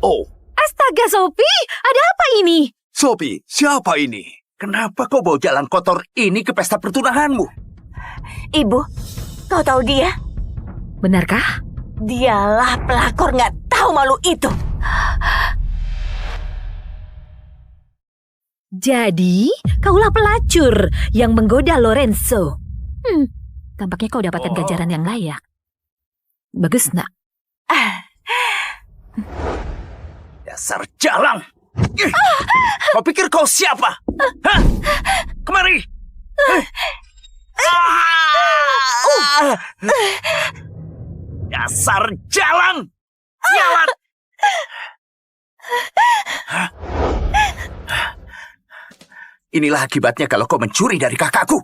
Oh. Astaga, Sophie! Ada apa ini? Sophie, siapa ini? Kenapa kau bawa jalan kotor ini ke pesta pertunanganmu? Ibu, kau tahu dia? Benarkah? Dialah pelakor nggak tahu malu itu. Jadi, kaulah pelacur yang menggoda Lorenzo. Tampaknya kau dapatkan ganjaran yang layak. Bagus, nak. Dasar jalang! Kau pikir kau siapa? Hah? Kemari! Dasar jalang! Sialan! Inilah akibatnya kalau kau mencuri dari kakakku.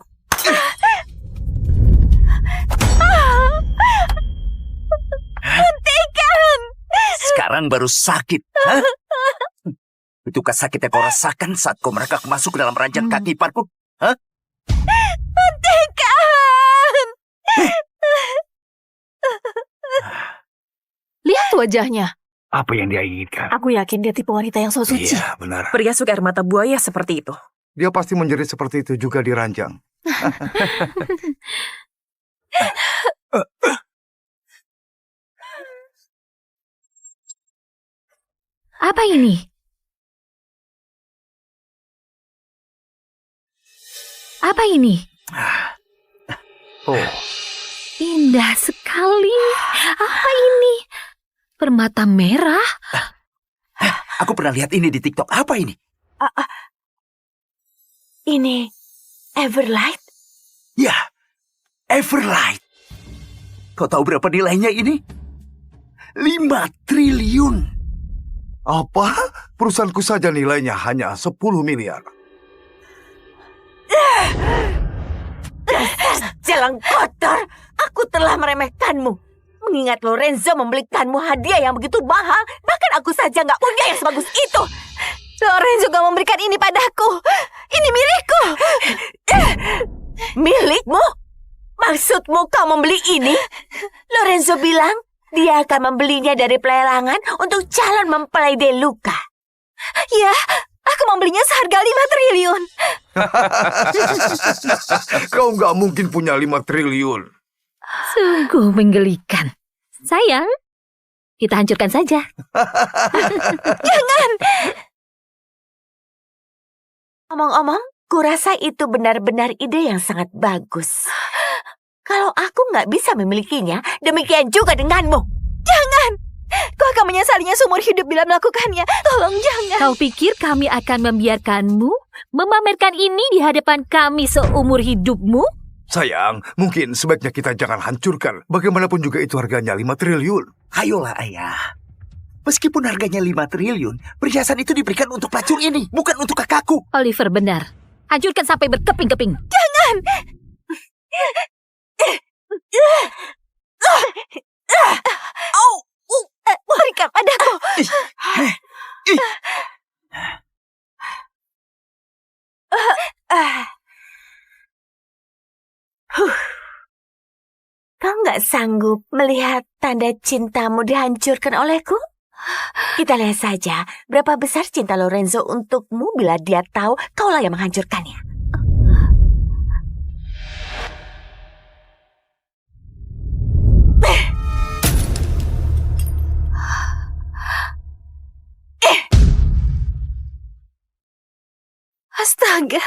Hentikan! Sekarang baru sakit. Hah? Itukah sakit yang kau rasakan saat kau merangkak masuk ke dalam ranjang kaki iparku? Hah? Hentikan! Lihat wajahnya. Apa yang dia inginkan? Aku yakin dia tipe wanita yang so suci. Iya, benar. Pria suka air mata buaya seperti itu. Dia pasti menjerit seperti itu juga di ranjang. Apa ini? Apa ini? Oh. Indah sekali. Apa ini? Permata merah? Aku pernah lihat ini di TikTok. Apa ini? Ini Everlight? Ya, Everlight. Kau tahu berapa nilainya ini? 5 triliun. Apa? Perusahaanku saja nilainya hanya 10 miliar. Dasar jalang kotor! Aku telah meremehkanmu. Mengingat Lorenzo membelikanmu hadiah yang begitu mahal, bahkan aku saja nggak punya yang sebagus itu. Lorenzo gak memberikan ini padaku. Ini milikku. Milikmu? Maksudmu kau membeli ini? Lorenzo bilang dia akan membelinya dari pelelangan untuk calon mempelai Deluca. Ya, aku membelinya seharga 5 triliun. Kau nggak mungkin punya 5 triliun. Sungguh menggelikan. Sayang, kita hancurkan saja. Jangan! Omong-omong, kurasa itu benar-benar ide yang sangat bagus. Kalau aku nggak bisa memilikinya, demikian juga denganmu. Jangan! Kau akan menyesalinya seumur hidup bila melakukannya. Tolong jangan. Kau pikir kami akan membiarkanmu memamerkan ini di hadapan kami seumur hidupmu? Sayang, mungkin sebaiknya kita jangan hancurkan. Bagaimanapun juga itu harganya 5 triliun. Ayolah, ayah. Meskipun harganya 5 triliun, perhiasan itu diberikan untuk pelacur ini, bukan untuk kakakku. Oliver benar. Hancurkan sampai berkeping-keping. Jangan! Berikan padaku. Kau nggak sanggup melihat tanda cintamu dihancurkan olehku? Kita lihat saja berapa besar cinta Lorenzo untukmu bila dia tahu kaulah yang menghancurkannya. Astaga.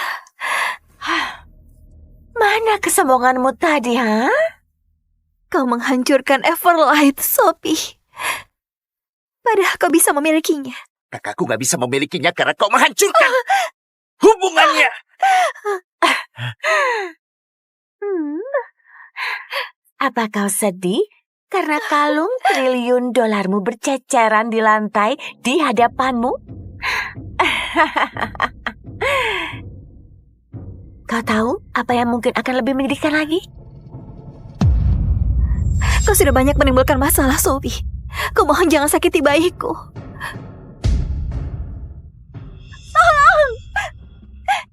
Mana kesombonganmu tadi, ha? Kau menghancurkan Everlight, Sophie. Padahal kau bisa memilikinya. Kakakku gak bisa memilikinya karena kau menghancurkan hubungannya. Apa kau sedih karena kalung triliun dolarmu berceceran di lantai di hadapanmu? Kau tahu apa yang mungkin akan lebih menyedihkan lagi? Kau sudah banyak menimbulkan masalah, Sophie. Kau mohon jangan sakiti bayiku. Tolong!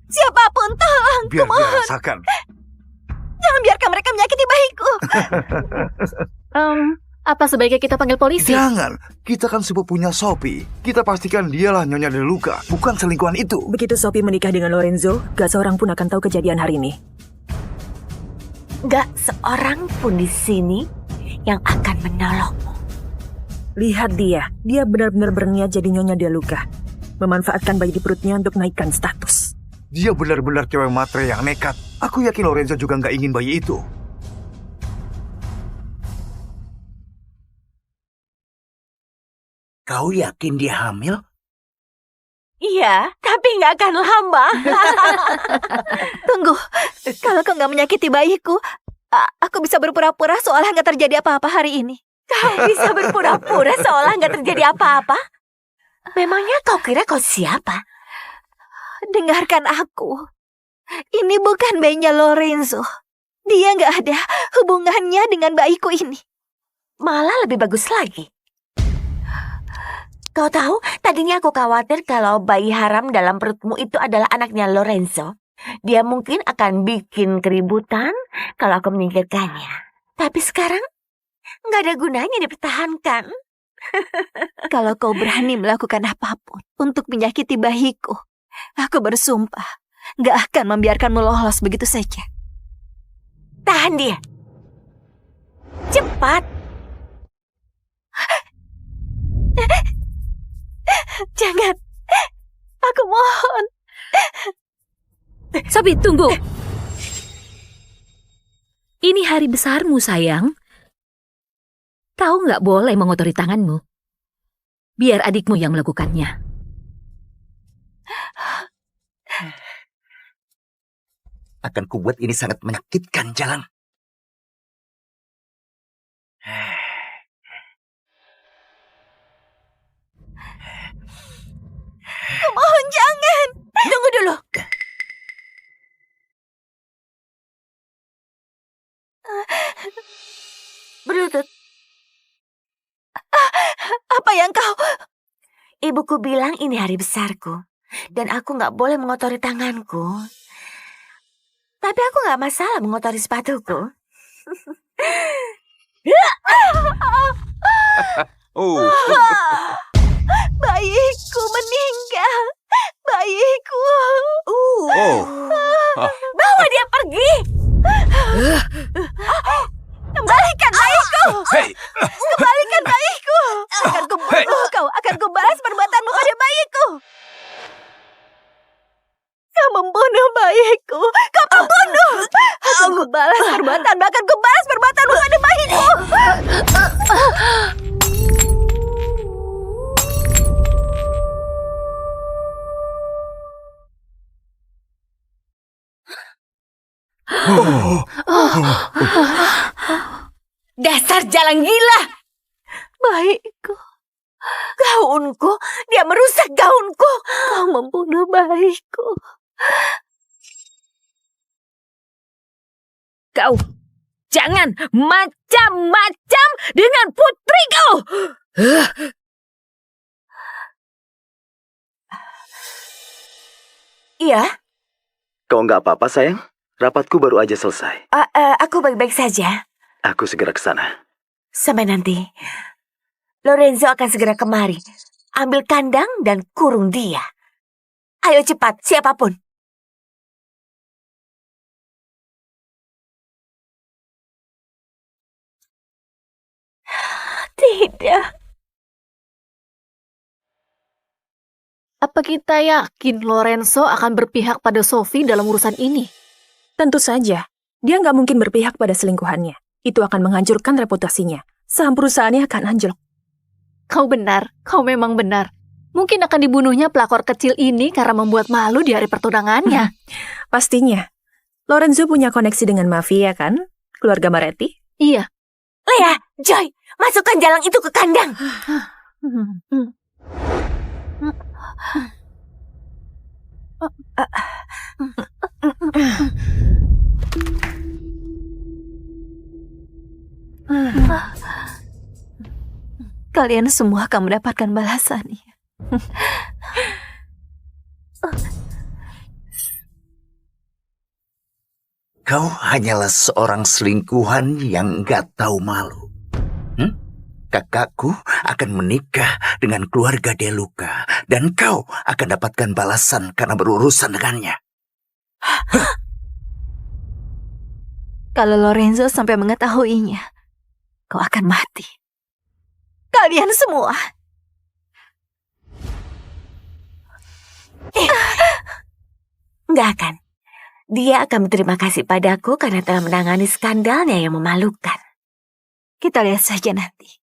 Siapapun tolong, Biar ku mohon. dia rasakan. Jangan biarkan mereka menyakiti bayiku. Apa sebaiknya kita panggil polisi? Jangan, kita kan sepupunya Sophie. Kita pastikan dialah Nyonya Deluca, bukan selingkuhan itu. Begitu Sophie menikah dengan Lorenzo, gak seorang pun akan tahu kejadian hari ini. Gak seorang pun di sini yang akan menolongmu. Lihat dia benar-benar berniat jadi Nyonya Deluca. Memanfaatkan bayi di perutnya untuk naikkan status. Dia benar-benar cewek matre yang nekat. Aku yakin Lorenzo juga nggak ingin bayi itu. Kau yakin dia hamil? Iya, tapi nggak akan lama. Tunggu, kalau kau nggak menyakiti bayiku, aku bisa berpura-pura seolah nggak terjadi apa-apa hari ini. Kau bisa berpura-pura seolah nggak terjadi apa-apa? Memangnya kau kira kau siapa? Dengarkan aku. Ini bukan bayinya Lorenzo. Dia nggak ada hubungannya dengan bayiku ini. Malah lebih bagus lagi. Kau tahu, tadinya aku khawatir kalau bayi haram dalam perutmu itu adalah anaknya Lorenzo. Dia mungkin akan bikin keributan kalau aku menyingkirkannya. Tapi sekarang, nggak ada gunanya dipertahankan. Kalau kau berani melakukan apapun untuk menyakiti bayiku, aku bersumpah nggak akan membiarkanmu lolos begitu saja. Tahan dia. Cepat. Jangan. Aku mohon. Sophie, tunggu. Ini hari besarmu, sayang. Kau nggak boleh mengotori tanganmu. Biar adikmu yang melakukannya. Akan kubuat ini sangat menyakitkan, Jalang. Mohon jangan. Tunggu dulu. Berlutut. Apa yang kau... Ibuku bilang ini hari besarku. Dan aku gak boleh mengotori tanganku. Tapi aku gak masalah mengotori sepatuku. Bayiku meninggal. Bayiku. Bawa dia pergi. Kembalikan bayiku. Hey. Kembalikan bayiku. Akan kubunuh kau. Akan kubalas perbuatanmu pada bayiku. Kau membunuh bayiku. Kau pembunuh. Akan kubalas perbuatan. Bahkan kubalas perbuatanmu pada bayiku. Dasar jalan gila. Bayiku. Gaunku. Dia merusak gaunku. Kau membunuh bayiku. Kau jangan macam-macam dengan putriku. Iya. Kau nggak apa-apa, sayang? Rapatku baru aja selesai. Aku baik-baik saja. Aku segera ke sana. Sampai nanti. Lorenzo akan segera kemari. Ambil kandang dan kurung dia. Ayo cepat, siapapun. Tidak. Apa kita yakin Lorenzo akan berpihak pada Sophie dalam urusan ini? Tentu saja. Dia nggak mungkin berpihak pada selingkuhannya. Itu akan menghancurkan reputasinya. Saham perusahaannya akan anjlok. Kau benar, kau memang benar. Mungkin akan dibunuhnya pelakor kecil ini karena membuat malu di hari pertunangannya. Pastinya. Lorenzo punya koneksi dengan mafia kan? Keluarga Maretti? Iya. Lea, Joy, masukkan jalang itu ke kandang. Kalian semua akan mendapatkan balasannya. Kau hanyalah seorang selingkuhan yang nggak tahu malu. Kakakku akan menikah dengan keluarga Deluca, dan kau akan dapatkan balasan karena berurusan dengannya. Kalau Lorenzo sampai mengetahuinya, kau akan mati. Kalian semua. Nggak akan. Dia akan berterima kasih padaku karena telah menangani skandalnya yang memalukan. Kita lihat saja nanti.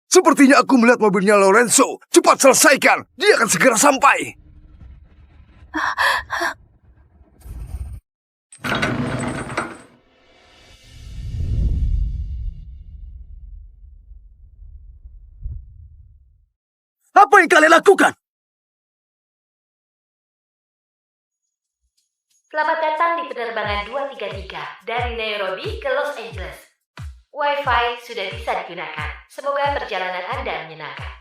Sepertinya aku melihat mobilnya Lorenzo. Cepat selesaikan. Dia akan segera sampai. Apa yang kalian lakukan? Selamat datang di penerbangan 233 dari Nairobi ke Los Angeles. Wi-Fi sudah bisa digunakan. Semoga perjalanan Anda menyenangkan.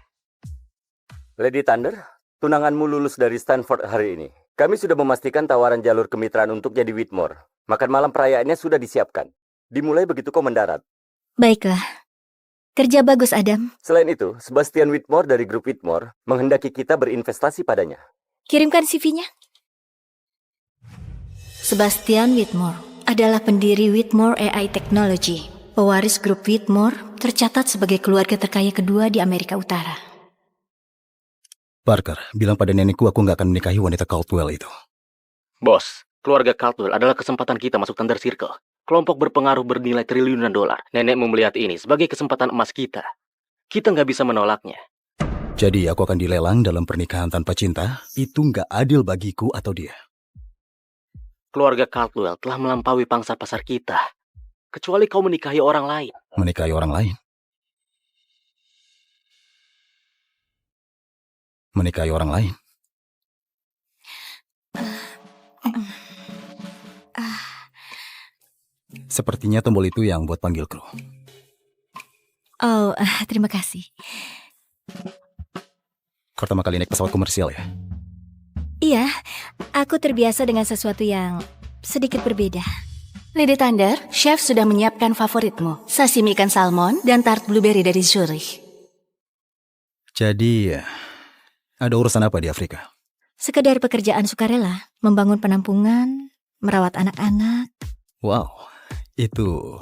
Lady Thunder, tunanganmu lulus dari Stanford hari ini. Kami sudah memastikan tawaran jalur kemitraan untuknya di Whitmore. Makan malam perayaannya sudah disiapkan. Dimulai begitu kau mendarat. Baiklah. Kerja bagus, Adam. Selain itu, Sebastian Whitmore dari grup Whitmore menghendaki kita berinvestasi padanya. Kirimkan CV-nya. Sebastian Whitmore adalah pendiri Whitmore AI Technology. Pewaris grup Whitmore tercatat sebagai keluarga terkaya kedua di Amerika Utara. Parker, bilang pada nenekku aku nggak akan menikahi wanita Caldwell itu. Bos, keluarga Caldwell adalah kesempatan kita masuk Thunder Circle. Kelompok berpengaruh bernilai triliunan dolar. Nenek melihat ini sebagai kesempatan emas kita. Kita nggak bisa menolaknya. Jadi aku akan dilelang dalam pernikahan tanpa cinta? Itu nggak adil bagiku atau dia. Keluarga Caldwell telah melampaui pangsa pasar kita. Kecuali kau menikahi orang lain. Menikahi orang lain? Menikahi orang lain? Sepertinya tombol itu yang buat panggil kru. Oh, terima kasih. Pertama kali naik pesawat komersial ya? Iya, aku terbiasa dengan sesuatu yang sedikit berbeda. Lady Thunder, chef sudah menyiapkan favoritmu. Sashimi ikan salmon dan tart blueberry dari Zurich. Jadi, ada urusan apa di Afrika? Sekedar pekerjaan sukarela, membangun penampungan, merawat anak-anak. Wow, itu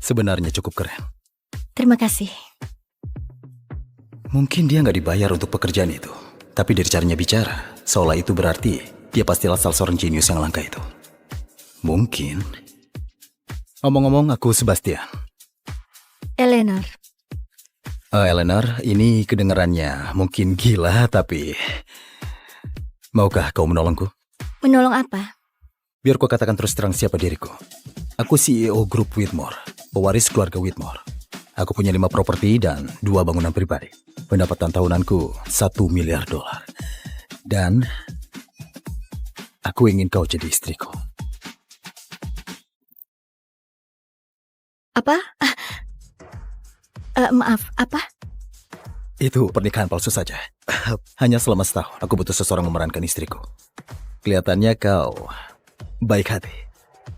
sebenarnya cukup keren. Terima kasih. Mungkin dia nggak dibayar untuk pekerjaan itu. Tapi dari caranya bicara, seolah itu berarti dia pastilah salah seorang jenius yang langka itu. Mungkin. Ngomong-ngomong, aku Sebastian. Eleanor. Eleanor, ini kedengarannya mungkin gila, tapi maukah kau menolongku? Menolong apa? Biar ku katakan terus terang siapa diriku. Aku CEO grup Whitmore, pewaris keluarga Whitmore. Aku punya 5 properti dan 2 bangunan pribadi. Pendapatan tahunanku $1 miliar. Dan aku ingin kau jadi istriku. Apa? Maaf, apa? Itu pernikahan palsu saja. Hanya selama setahun aku butuh seseorang memerankan istriku. Kelihatannya kau baik hati.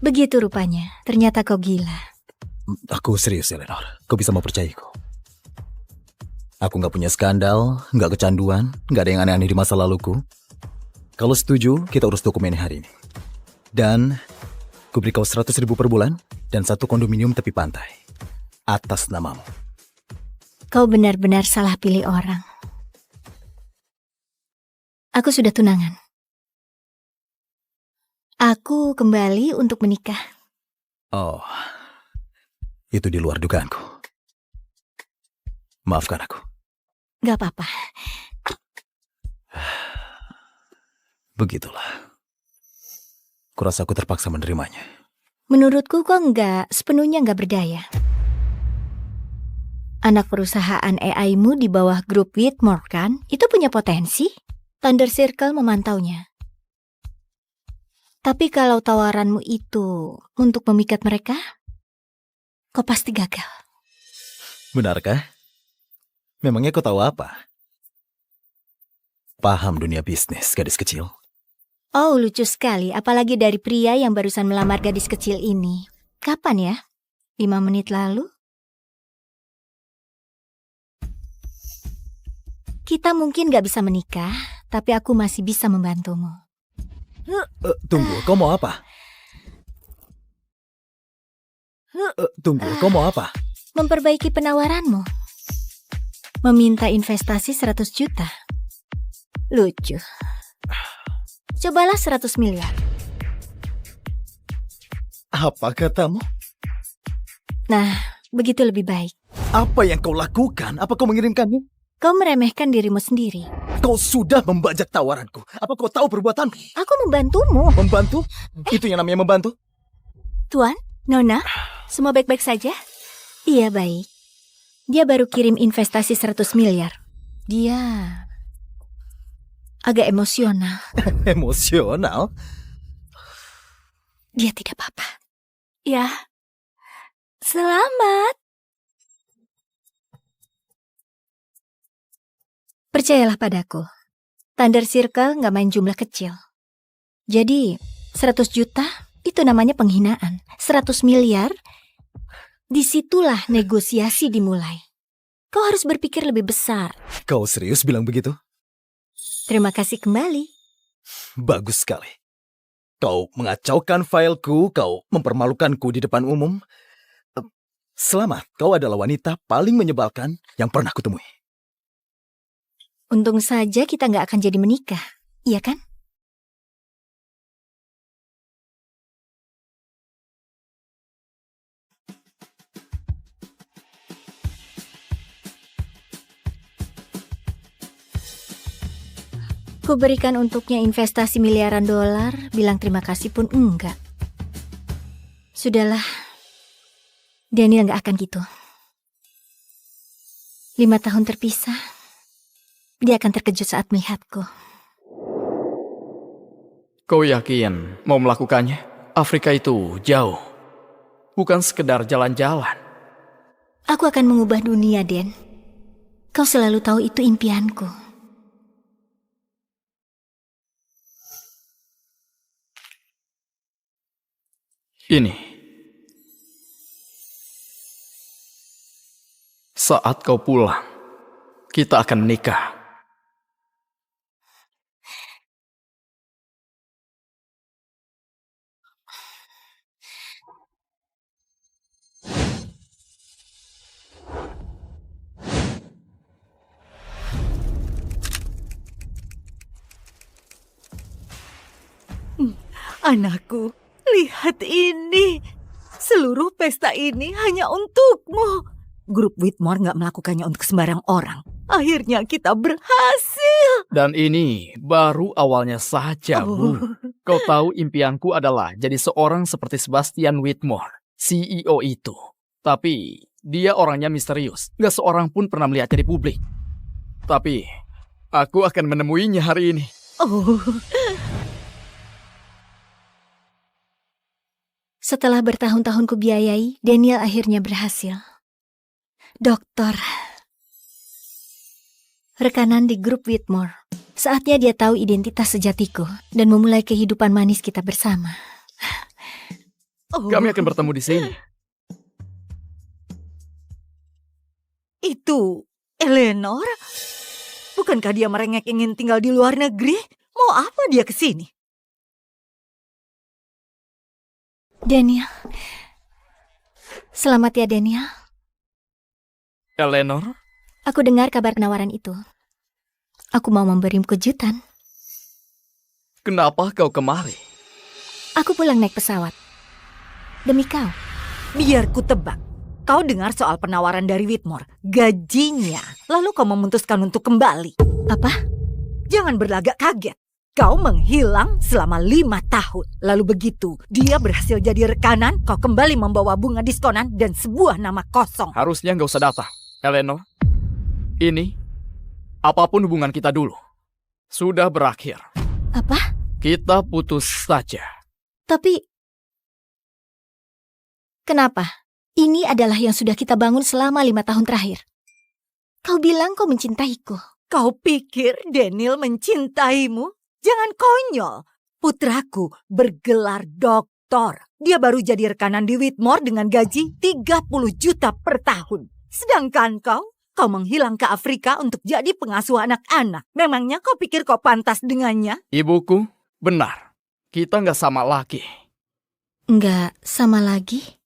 Begitu rupanya. Ternyata kau gila. Aku serius, Eleanor. Kau bisa mempercayaiku. Aku nggak punya skandal, nggak kecanduan, nggak ada yang aneh-aneh di masa laluku. Kalau setuju, kita urus dokumennya hari ini. Dan ku beri kau 100.000 per bulan dan 1 kondominium tepi pantai. Atas namamu. Kau benar-benar salah pilih orang. Aku sudah tunangan. Aku kembali untuk menikah. Oh, itu di luar dugaanku. Maafkan aku. Gak apa-apa. Begitulah. Kurasa aku terpaksa menerimanya. Menurutku kok sepenuhnya nggak berdaya. Anak perusahaan AI-mu di bawah grup Whitmore kan, itu punya potensi. Thunder Circle memantaunya. Tapi kalau tawaranmu itu untuk memikat mereka, kau pasti gagal. Benarkah? Memangnya kau tahu apa? Paham dunia bisnis, gadis kecil. Oh, lucu sekali. Apalagi dari pria yang barusan melamar gadis kecil ini. Kapan ya? 5 menit lalu? Kita mungkin gak bisa menikah, tapi aku masih bisa membantumu. Tunggu, kau mau apa? Tunggu, kau mau apa? Memperbaiki penawaranmu. Meminta investasi 100 juta. Lucu. Cobalah 100 miliar. Apa katamu? Nah, begitu lebih baik. Apa yang kau lakukan? Apa kau mengirimkannya? Kau meremehkan dirimu sendiri. Kau sudah membajak tawaranku. Apa kau tahu perbuatanmu? Aku membantumu. Membantu? Itu yang namanya membantu? Tuan, Nona, semua baik-baik saja? Iya, baik. Dia baru kirim investasi 100 miliar. Dia agak emosional. Emosional? Dia tidak apa-apa. Ya, selamat. Percayalah padaku. Thunder Circle nggak main jumlah kecil. Jadi, 100 juta itu namanya penghinaan. 100 miliar, disitulah negosiasi dimulai. Kau harus berpikir lebih besar. Kau serius bilang begitu? Terima kasih kembali. Bagus sekali. Kau mengacaukan fileku, kau mempermalukanku di depan umum. Selamat, kau adalah wanita paling menyebalkan yang pernah kutemui. Untung saja kita nggak akan jadi menikah, iya kan? Ku berikan untuknya investasi miliaran dolar, bilang terima kasih pun enggak. Sudahlah, Daniel nggak akan gitu. 5 tahun terpisah, dia akan terkejut saat melihatku. Kau yakin mau melakukannya? Afrika itu jauh. Bukan sekedar jalan-jalan. Aku akan mengubah dunia, Den. Kau selalu tahu itu impianku. Ini. Saat kau pulang, kita akan menikah. Anakku, lihat ini. Seluruh pesta ini hanya untukmu. Grup Whitmore nggak melakukannya untuk sembarang orang. Akhirnya kita berhasil. Dan ini baru awalnya saja, Bu. Kau tahu impianku adalah jadi seorang seperti Sebastian Whitmore, CEO itu. Tapi dia orangnya misterius. Gak seorang pun pernah melihatnya di publik. Tapi aku akan menemuinya hari ini. Oh. Setelah bertahun-tahun kubiayai, Daniel akhirnya berhasil. Dokter. Rekanan di grup Whitmore. Saatnya dia tahu identitas sejatiku dan memulai kehidupan manis kita bersama. Kami akan bertemu di sini. Itu Eleanor? Bukankah dia merengek ingin tinggal di luar negeri? Mau apa dia ke sini? Daniel. Selamat ya, Daniel. Eleanor? Aku dengar kabar penawaran itu. Aku mau memberimu kejutan. Kenapa kau kemari? Aku pulang naik pesawat. Demi kau. Biar ku tebak. Kau dengar soal penawaran dari Whitmore. Gajinya. Lalu kau memutuskan untuk kembali. Apa? Jangan berlagak kaget. Kau menghilang selama 5 tahun. Lalu begitu dia berhasil jadi rekanan, kau kembali membawa bunga diskonan dan sebuah nama kosong. Harusnya nggak usah datang, Eleanor. Ini, apapun hubungan kita dulu, sudah berakhir. Apa? Kita putus saja. Tapi, kenapa? Ini adalah yang sudah kita bangun selama 5 tahun terakhir. Kau bilang kau mencintaiku. Kau pikir Daniel mencintaimu? Jangan konyol. Putraku bergelar doktor. Dia baru jadi rekanan di Whitmore dengan gaji 30 juta per tahun. Sedangkan kau menghilang ke Afrika untuk jadi pengasuh anak-anak. Memangnya kau pikir kau pantas dengannya? Ibuku, benar. Kita nggak sama lagi. Nggak sama lagi?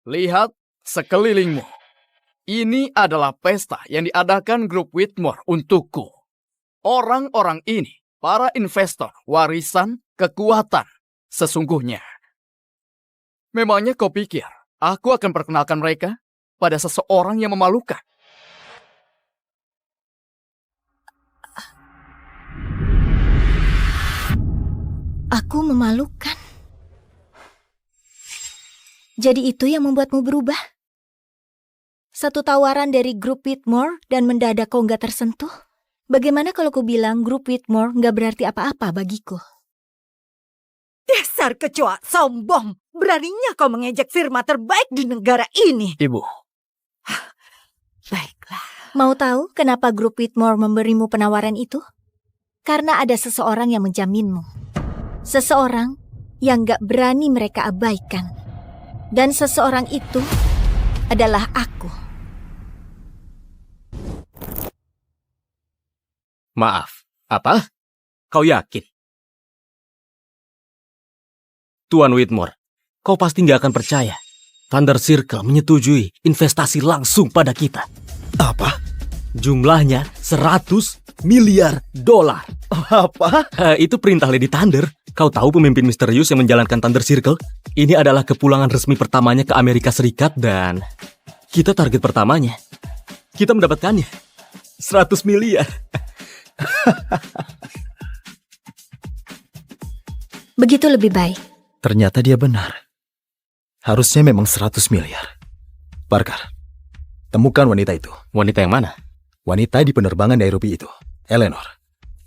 Lihat sekelilingmu. Ini adalah pesta yang diadakan grup Whitmore untukku. Orang-orang ini para investor, warisan, kekuatan, sesungguhnya. Memangnya kau pikir aku akan perkenalkan mereka pada seseorang yang memalukan? Aku memalukan. Jadi itu yang membuatmu berubah? Satu tawaran dari grup Whitmore dan mendadak kau nggak tersentuh? Bagaimana kalau ku bilang grup Whitmore nggak berarti apa-apa bagiku? Dasar kecoa sombong! Beraninya kau mengejek firma terbaik di negara ini. Ibu. Baiklah. Mau tahu kenapa grup Whitmore memberimu penawaran itu? Karena ada seseorang yang menjaminmu. Seseorang yang nggak berani mereka abaikan. Dan seseorang itu adalah aku. Maaf, apa? Kau yakin? Tuan Whitmore, kau pasti nggak akan percaya. Thunder Circle menyetujui investasi langsung pada kita. Apa? Jumlahnya 100 miliar dolar. Apa? Itu perintah Lady Thunder. Kau tahu pemimpin misterius yang menjalankan Thunder Circle? Ini adalah kepulangan resmi pertamanya ke Amerika Serikat dan kita target pertamanya. Kita mendapatkannya. 100 miliar. Begitu lebih baik. Ternyata dia benar. Harusnya memang 100 miliar. Parker, temukan wanita itu. Wanita yang mana? Wanita di penerbangan Nairobi itu. Eleanor.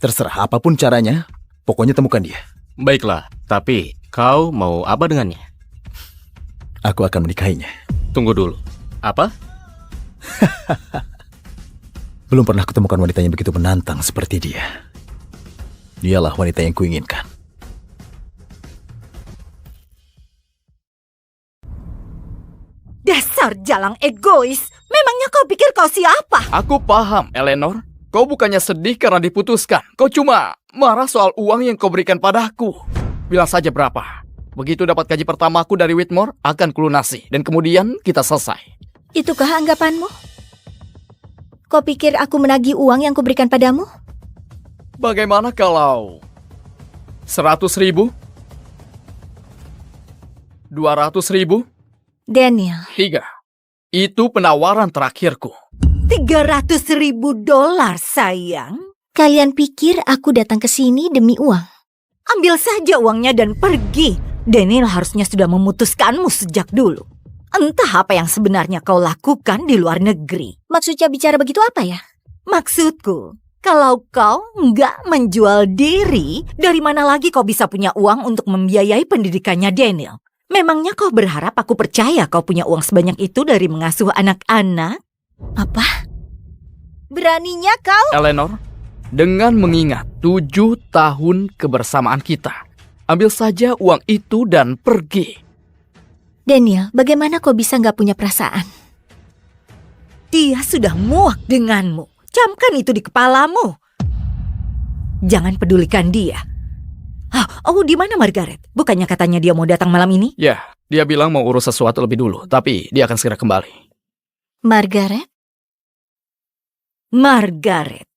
Terserah apapun caranya, pokoknya temukan dia. Baiklah, tapi kau mau apa dengannya? Aku akan menikahinya. Tunggu dulu. Apa? Belum pernah kutemukan wanita yang begitu menantang seperti dia. Dialah wanita yang kuinginkan. Dasar jalang egois. Memangnya kau pikir kau siapa? Aku paham, Eleanor. Kau bukannya sedih karena diputuskan. Kau cuma marah soal uang yang kau berikan padaku. Bilang saja berapa. Begitu dapat gaji pertamaku dari Whitmore, akan kulunasi. Dan kemudian kita selesai. Itukah anggapanmu? Kau pikir aku menagih uang yang kuberikan padamu? Bagaimana kalau 100.000? 200.000? Daniel. 3. Itu penawaran terakhirku. $300.000, sayang. Kalian pikir aku datang ke sini demi uang? Ambil saja uangnya dan pergi. Daniel harusnya sudah memutuskanmu sejak dulu. Entah apa yang sebenarnya kau lakukan di luar negeri. Maksudnya bicara begitu apa ya? Maksudku, kalau kau nggak menjual diri, dari mana lagi kau bisa punya uang untuk membiayai pendidikannya Daniel? Memangnya kau berharap aku percaya kau punya uang sebanyak itu dari mengasuh anak-anak? Apa? Beraninya kau? Eleanor, dengan mengingat 7 tahun kebersamaan kita, ambil saja uang itu dan pergi. Daniel, bagaimana kau bisa nggak punya perasaan? Dia sudah muak denganmu. Camkan itu di kepalamu. Jangan pedulikan dia. Di mana Margaret? Bukannya katanya dia mau datang malam ini? Ya, dia bilang mau urus sesuatu lebih dulu, tapi dia akan segera kembali. Margaret? Margaret.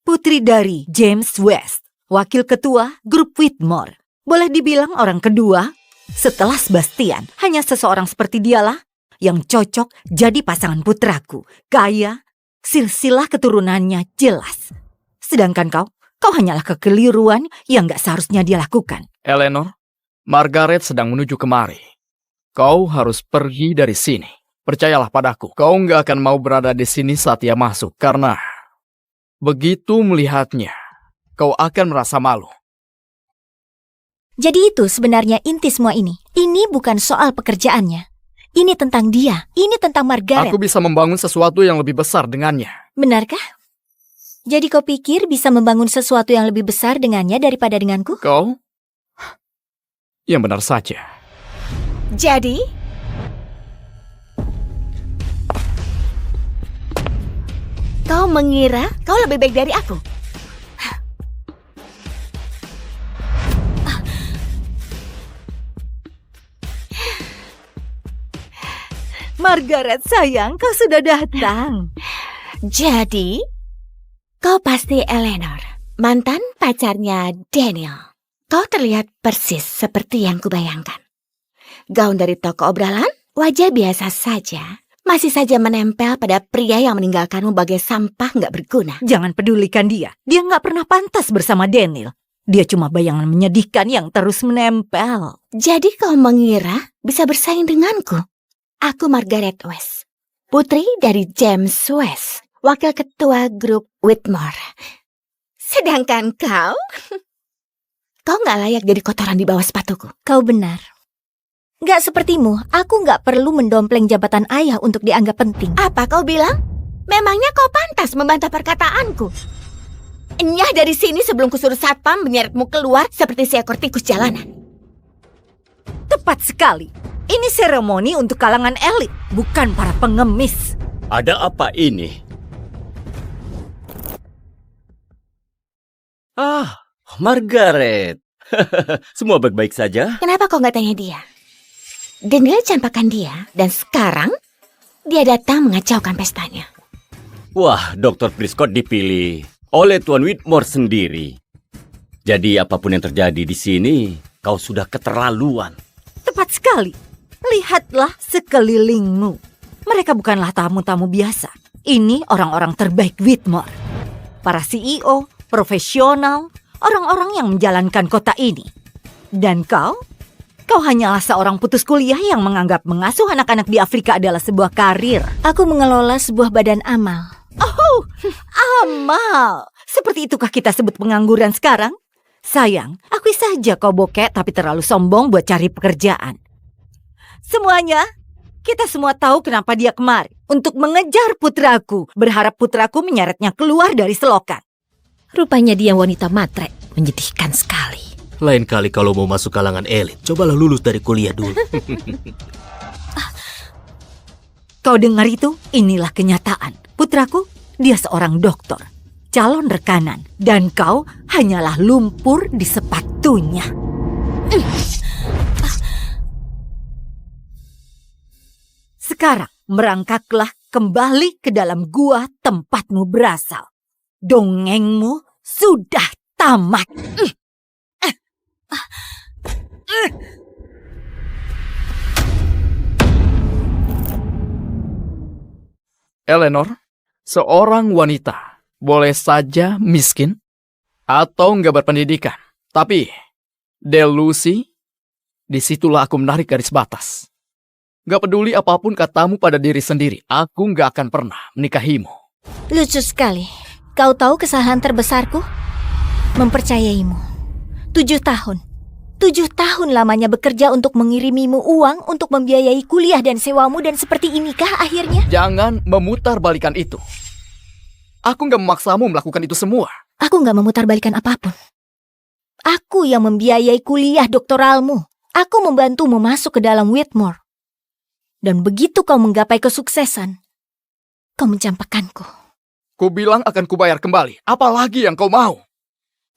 Putri dari James West, wakil ketua grup Whitmore. Boleh dibilang orang kedua setelah Sebastian. Hanya seseorang seperti dialah yang cocok jadi pasangan putraku. Kaya, silsilah keturunannya jelas. Sedangkan kau hanyalah kekeliruan yang gak seharusnya dia lakukan. Eleanor, Margaret sedang menuju kemari. Kau harus pergi dari sini. Percayalah padaku, kau nggak akan mau berada di sini saat dia masuk, karena begitu melihatnya, kau akan merasa malu. Jadi itu sebenarnya inti semua ini. Ini bukan soal pekerjaannya. Ini tentang dia. Ini tentang Margaret. Aku bisa membangun sesuatu yang lebih besar dengannya. Benarkah? Jadi kau pikir bisa membangun sesuatu yang lebih besar dengannya daripada denganku? Kau? Yang benar saja. Jadi, kau mengira kau lebih baik dari aku? Margaret sayang, kau sudah datang. Jadi, kau pasti Eleanor, mantan pacarnya Daniel. Kau terlihat persis seperti yang kubayangkan. Gaun dari toko obrolan, wajah biasa saja, masih saja menempel pada pria yang meninggalkanmu bagai sampah nggak berguna. Jangan pedulikan dia. Dia nggak pernah pantas bersama Daniel. Dia cuma bayangan menyedihkan yang terus menempel. Jadi kau mengira bisa bersaing denganku? Aku Margaret West, putri dari James West, wakil ketua grup Whitmore. Sedangkan kau nggak layak jadi kotoran di bawah sepatuku. Kau benar. Nggak sepertimu, aku nggak perlu mendompleng jabatan ayah untuk dianggap penting. Apa kau bilang? Memangnya kau pantas membantah perkataanku? Enyah dari sini sebelum kusuruh satpam menyeretmu keluar seperti seekor tikus jalanan. Tepat sekali. Ini seremoni untuk kalangan elit, bukan para pengemis. Ada apa ini? Margaret. Semua baik-baik saja? Kenapa kau nggak tanya dia? Daniel campakan dia, dan sekarang dia datang mengacaukan pestanya. Wah, Dr. Prescott dipilih oleh Tuan Whitmore sendiri. Jadi apapun yang terjadi di sini, kau sudah keterlaluan. Tepat sekali. Lihatlah sekelilingmu. Mereka bukanlah tamu-tamu biasa. Ini orang-orang terbaik Whitmore. Para CEO, profesional, orang-orang yang menjalankan kota ini. Dan kau hanyalah seorang putus kuliah yang menganggap mengasuh anak-anak di Afrika adalah sebuah karir. Aku mengelola sebuah badan amal. Oh, amal. Seperti itukah kita sebut pengangguran sekarang? Sayang, akui saja kau bokek tapi terlalu sombong buat cari pekerjaan. Semuanya, kita semua tahu kenapa dia kemari. Untuk mengejar putraku. Berharap putraku menyeretnya keluar dari selokan. Rupanya dia wanita matre. Menyedihkan sekali. Lain kali kalau mau masuk kalangan elit, cobalah lulus dari kuliah dulu. Kau dengar itu? Inilah kenyataan. Putraku, dia seorang dokter. Calon rekanan. Dan kau hanyalah lumpur di sepatunya. Sekarang merangkaklah kembali ke dalam gua tempatmu berasal. Dongengmu sudah tamat. Eleanor, seorang wanita boleh saja miskin atau nggak berpendidikan. Tapi, delusi, disitulah aku menarik garis batas. Gak peduli apapun katamu pada diri sendiri, aku gak akan pernah menikahimu. Lucu sekali. Kau tahu kesalahan terbesarku? Mempercayaimu. 7 tahun. 7 tahun lamanya bekerja untuk mengirimimu uang untuk membiayai kuliah dan sewamu, dan seperti inikah akhirnya? Jangan memutarbalikkan itu. Aku gak memaksamu melakukan itu semua. Aku gak memutarbalikkan apapun. Aku yang membiayai kuliah doktoralmu. Aku membantumu masuk ke dalam Whitmore. Dan begitu kau menggapai kesuksesan, kau mencampakkanku. Ku bilang akan kubayar kembali. Apalagi yang kau mau?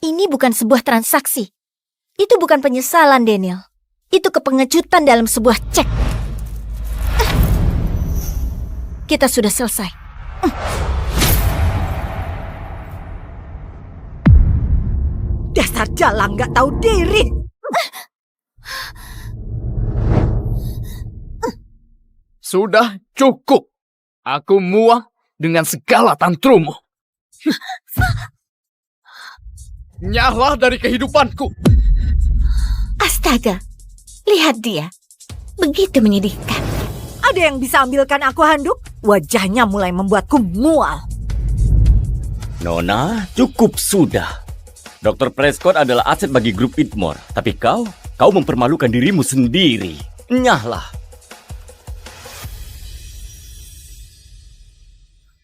Ini bukan sebuah transaksi. Itu bukan penyesalan, Daniel. Itu kepengejutan dalam sebuah cek. Kita sudah selesai. Dasar jalang nggak tahu diri. Sudah cukup. Aku muak dengan segala tantrummu. Nyahlah dari kehidupanku. Astaga, lihat dia. Begitu menyedihkan. Ada yang bisa ambilkan aku handuk? Wajahnya mulai membuatku mual. Nona, cukup sudah. Dr. Prescott adalah aset bagi grup Whitmore. Tapi kau mempermalukan dirimu sendiri. Nyahlah.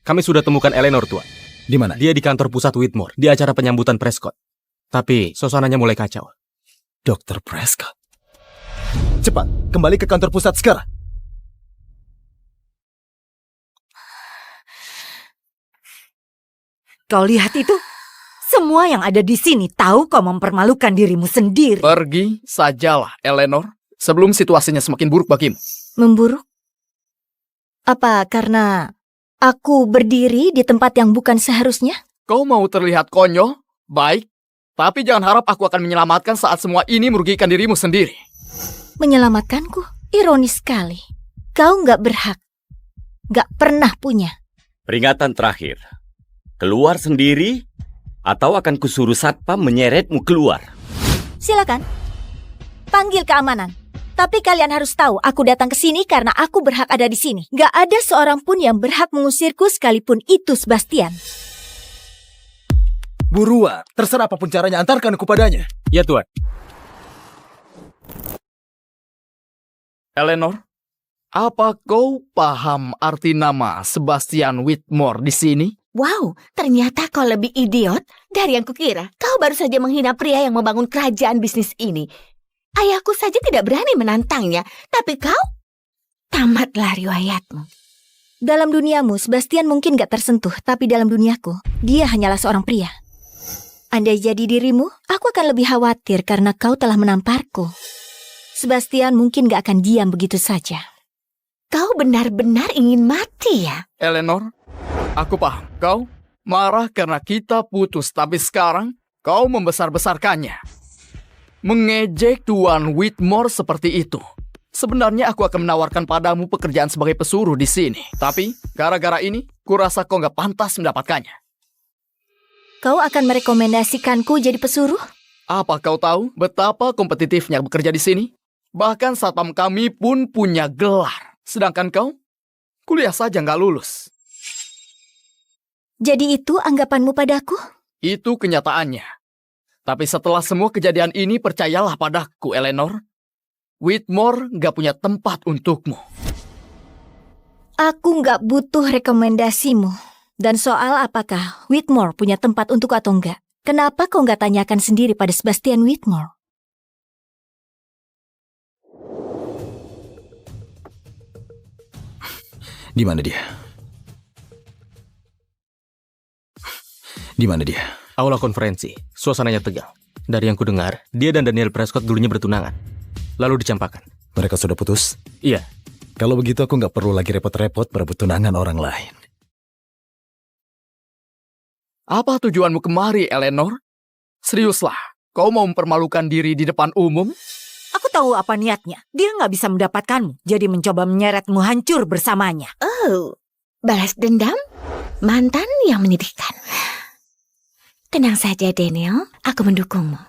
Kami sudah temukan Eleanor, Tuan. Di mana? Dia di kantor pusat Whitmore, di acara penyambutan Prescott. Tapi suasananya mulai kacau. Dr. Prescott. Cepat, kembali ke kantor pusat sekarang. Kau lihat itu? Semua yang ada di sini tahu kau mempermalukan dirimu sendiri. Pergi sajalah, Eleanor, sebelum situasinya semakin buruk bagimu. Memburuk? Apa karena aku berdiri di tempat yang bukan seharusnya? Kau mau terlihat konyol? Baik. Tapi jangan harap aku akan menyelamatkan saat semua ini merugikan dirimu sendiri. Menyelamatkanku? Ironis sekali. Kau nggak berhak. Nggak pernah punya. Peringatan terakhir. Keluar sendiri, atau akan kusuruh satpam menyeretmu keluar. Silakan. Panggil keamanan. Tapi kalian harus tahu, aku datang ke sini karena aku berhak ada di sini. Nggak ada seorang pun yang berhak mengusirku sekalipun itu Sebastian. Buruan, terserah apapun caranya, antarkan aku padanya. Ya, Tuan. Eleanor, apa kau paham arti nama Sebastian Whitmore di sini? Wow, ternyata kau lebih idiot dari yang kukira. Kau baru saja menghina pria yang membangun kerajaan bisnis ini. Ayahku saja tidak berani menantangnya, tapi kau? Tamatlah riwayatmu. Dalam duniamu, Sebastian mungkin gak tersentuh, tapi dalam duniaku, dia hanyalah seorang pria. Andai jadi dirimu, aku akan lebih khawatir karena kau telah menamparku. Sebastian mungkin gak akan diam begitu saja. Kau benar-benar ingin mati ya? Eleanor, aku paham. Kau marah karena kita putus, tapi sekarang kau membesar-besarkannya. Mengejek Tuan Whitmore seperti itu. Sebenarnya aku akan menawarkan padamu pekerjaan sebagai pesuruh di sini. Tapi gara-gara ini, kurasa kau gak pantas mendapatkannya. Kau akan merekomendasikanku jadi pesuruh? Apa kau tahu betapa kompetitifnya bekerja di sini? Bahkan satpam kami pun punya gelar. Sedangkan kau, kuliah saja nggak lulus. Jadi itu anggapanmu padaku? Itu kenyataannya. Tapi setelah semua kejadian ini, percayalah padaku, Eleanor. Whitmore nggak punya tempat untukmu. Aku nggak butuh rekomendasimu. Dan soal apakah Whitmore punya tempat untuk atau enggak, kenapa kau nggak tanyakan sendiri pada Sebastian Whitmore? Di mana dia? Di mana dia? Aula konferensi. Suasananya tegang. Dari yang kudengar, dia dan Daniel Prescott dulunya bertunangan. Lalu dicampakkan. Mereka sudah putus? Iya. Kalau begitu aku nggak perlu lagi repot-repot merebut tunangan orang lain. Apa tujuanmu kemari, Eleanor? Seriuslah, kau mau mempermalukan diri di depan umum? Aku tahu apa niatnya. Dia nggak bisa mendapatkanmu, jadi mencoba menyeretmu hancur bersamanya. Oh, balas dendam? Mantan yang menyedihkan. Tenang saja, Daniel. Aku mendukungmu.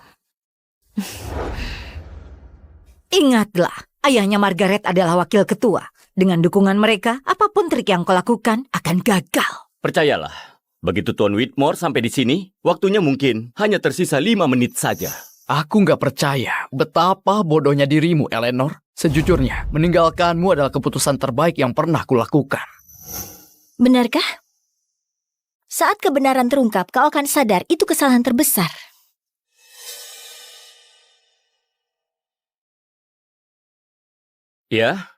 Ingatlah, ayahnya Margaret adalah wakil ketua. Dengan dukungan mereka, apapun trik yang kau lakukan akan gagal. Percayalah, begitu Tuan Whitmore sampai di sini, waktunya mungkin hanya tersisa 5 menit saja. Aku nggak percaya betapa bodohnya dirimu, Eleanor. Sejujurnya, meninggalkanmu adalah keputusan terbaik yang pernah kulakukan. Benarkah? Saat kebenaran terungkap, kau akan sadar itu kesalahan terbesar. Ya,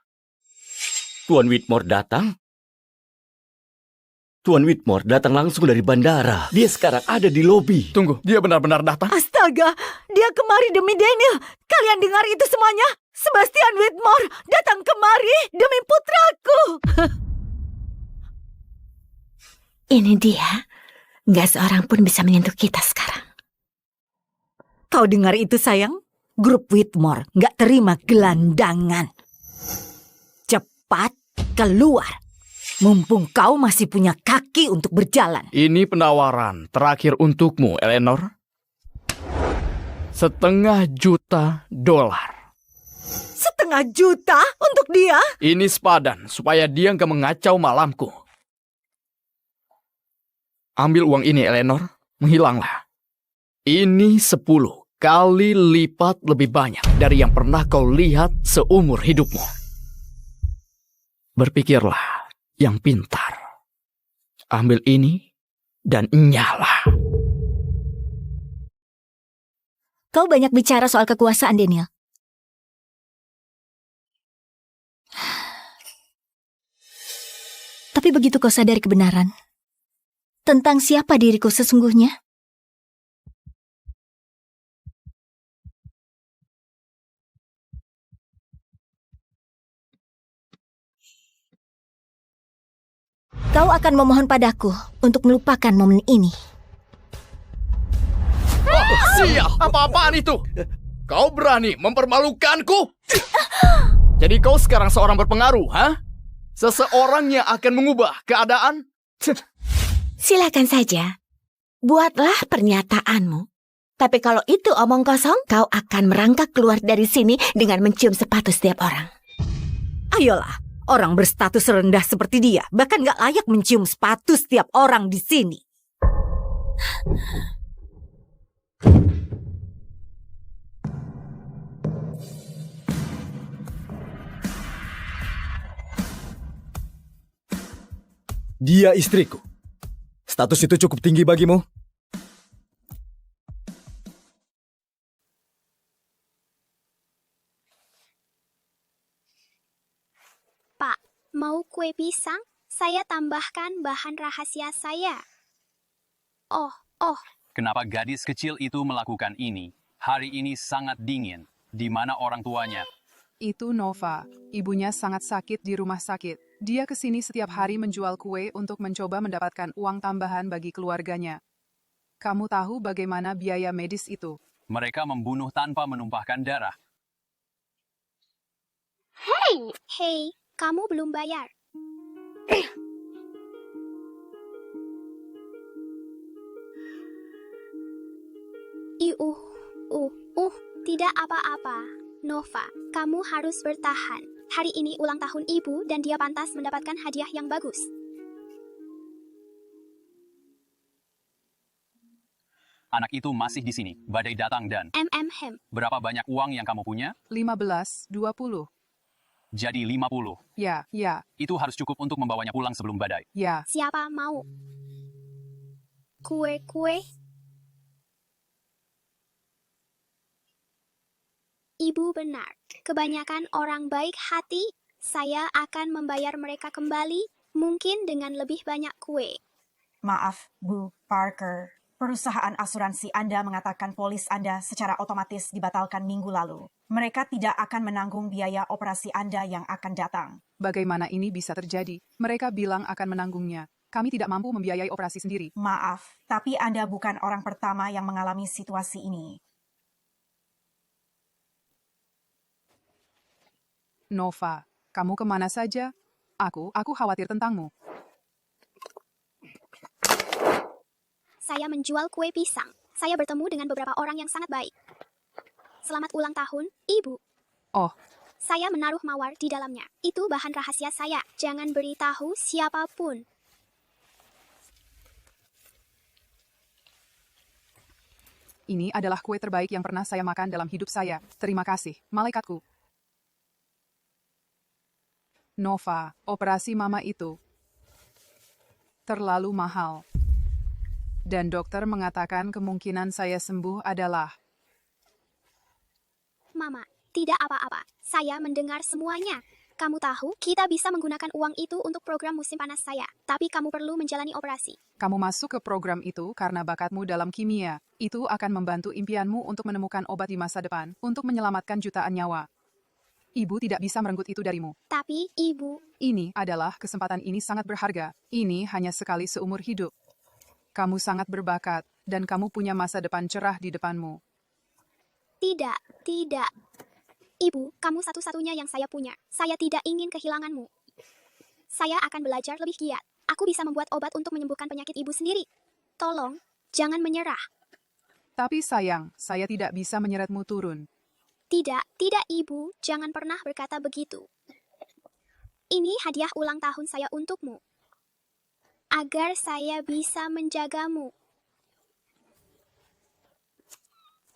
Tuan Whitmore datang. Tuan Whitmore datang langsung dari bandara. Dia sekarang ada di lobi. Tunggu, dia benar-benar datang? Astaga, dia kemari demi Daniel. Kalian dengar itu semuanya? Sebastian Whitmore datang kemari demi putraku. Ini dia. Nggak seorang pun bisa menyentuh kita sekarang. Kau dengar itu sayang? Grup Whitmore nggak terima gelandangan. Cepat keluar. Mumpung kau masih punya kaki untuk berjalan. Ini penawaran terakhir untukmu, Eleanor. $500,000. $500,000 untuk dia? Ini sepadan supaya dia nggak mengacau malamku. Ambil uang ini, Eleanor. Menghilanglah. Ini 10 kali lipat lebih banyak dari yang pernah kau lihat seumur hidupmu. Berpikirlah yang pintar. Ambil ini dan nyala. Kau banyak bicara soal kekuasaan, Daniel. Tapi begitu kau sadari kebenaran tentang siapa diriku sesungguhnya, kau akan memohon padaku untuk melupakan momen ini. Sial, apa-apaan itu? Kau berani mempermalukanku? Jadi kau sekarang seorang berpengaruh, ha? Seseorang yang akan mengubah keadaan? Silakan saja. Buatlah pernyataanmu. Tapi kalau itu omong kosong, kau akan merangkak keluar dari sini dengan mencium sepatu setiap orang. Ayolah, orang berstatus rendah seperti dia bahkan gak layak mencium sepatu setiap orang di sini. Dia istriku. Status itu cukup tinggi bagimu? Pak, mau kue pisang? Saya tambahkan bahan rahasia saya. Oh. Kenapa gadis kecil itu melakukan ini? Hari ini sangat dingin. Di mana orang tuanya? Itu Nova. Ibunya sangat sakit di rumah sakit. Dia kesini setiap hari menjual kue untuk mencoba mendapatkan uang tambahan bagi keluarganya. Kamu tahu bagaimana biaya medis itu? Mereka membunuh tanpa menumpahkan darah. Hey, kamu belum bayar. Tidak apa-apa. Nova, kamu harus bertahan. Hari ini ulang tahun ibu dan dia pantas mendapatkan hadiah yang bagus. Anak itu masih di sini. Badai datang dan... Berapa banyak uang yang kamu punya? 15, 20. Jadi 50. Ya. Itu harus cukup untuk membawanya pulang sebelum badai. Ya. Siapa mau? Kue. Ibu benar. Kebanyakan orang baik hati. Saya akan membayar mereka kembali, mungkin dengan lebih banyak kue. Maaf, Bu Parker. Perusahaan asuransi Anda mengatakan polis Anda secara otomatis dibatalkan minggu lalu. Mereka tidak akan menanggung biaya operasi Anda yang akan datang. Bagaimana ini bisa terjadi? Mereka bilang akan menanggungnya. Kami tidak mampu membiayai operasi sendiri. Maaf, tapi Anda bukan orang pertama yang mengalami situasi ini. Nova, kamu kemana saja? Aku khawatir tentangmu. Saya menjual kue pisang. Saya bertemu dengan beberapa orang yang sangat baik. Selamat ulang tahun, Ibu. Oh. Saya menaruh mawar di dalamnya. Itu bahan rahasia saya. Jangan beritahu siapapun. Ini adalah kue terbaik yang pernah saya makan dalam hidup saya. Terima kasih, malaikatku. Nova, operasi mama itu terlalu mahal. Dan dokter mengatakan kemungkinan saya sembuh adalah... Mama, tidak apa-apa. Saya mendengar semuanya. kamu tahu, kita bisa menggunakan uang itu untuk program musim panas saya. Tapi kamu perlu menjalani operasi. Kamu masuk ke program itu karena bakatmu dalam kimia. Itu akan membantu impianmu untuk menemukan obat di masa depan, untuk menyelamatkan jutaan nyawa. Ibu tidak bisa merenggut itu darimu. Tapi, Ibu... Ini adalah kesempatan ini sangat berharga. Ini hanya sekali seumur hidup. Kamu sangat berbakat, dan kamu punya masa depan cerah di depanmu. Tidak. Ibu, kamu satu-satunya yang saya punya. Saya tidak ingin kehilanganmu. Saya akan belajar lebih giat. Aku bisa membuat obat untuk menyembuhkan penyakit ibu sendiri. Tolong, jangan menyerah. Tapi sayang, saya tidak bisa menyeretmu turun. Tidak, Ibu. Jangan pernah berkata begitu. Ini hadiah ulang tahun saya untukmu. Agar saya bisa menjagamu.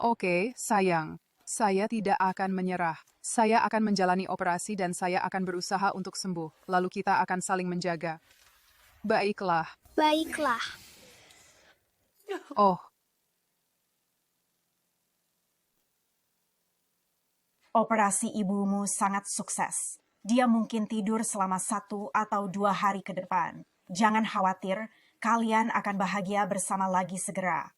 Oke, sayang. Saya tidak akan menyerah. Saya akan menjalani operasi dan saya akan berusaha untuk sembuh. Lalu kita akan saling menjaga. Baiklah. Oh. Operasi ibumu sangat sukses. Dia mungkin tidur selama 1 atau 2 hari ke depan. Jangan khawatir, kalian akan bahagia bersama lagi segera.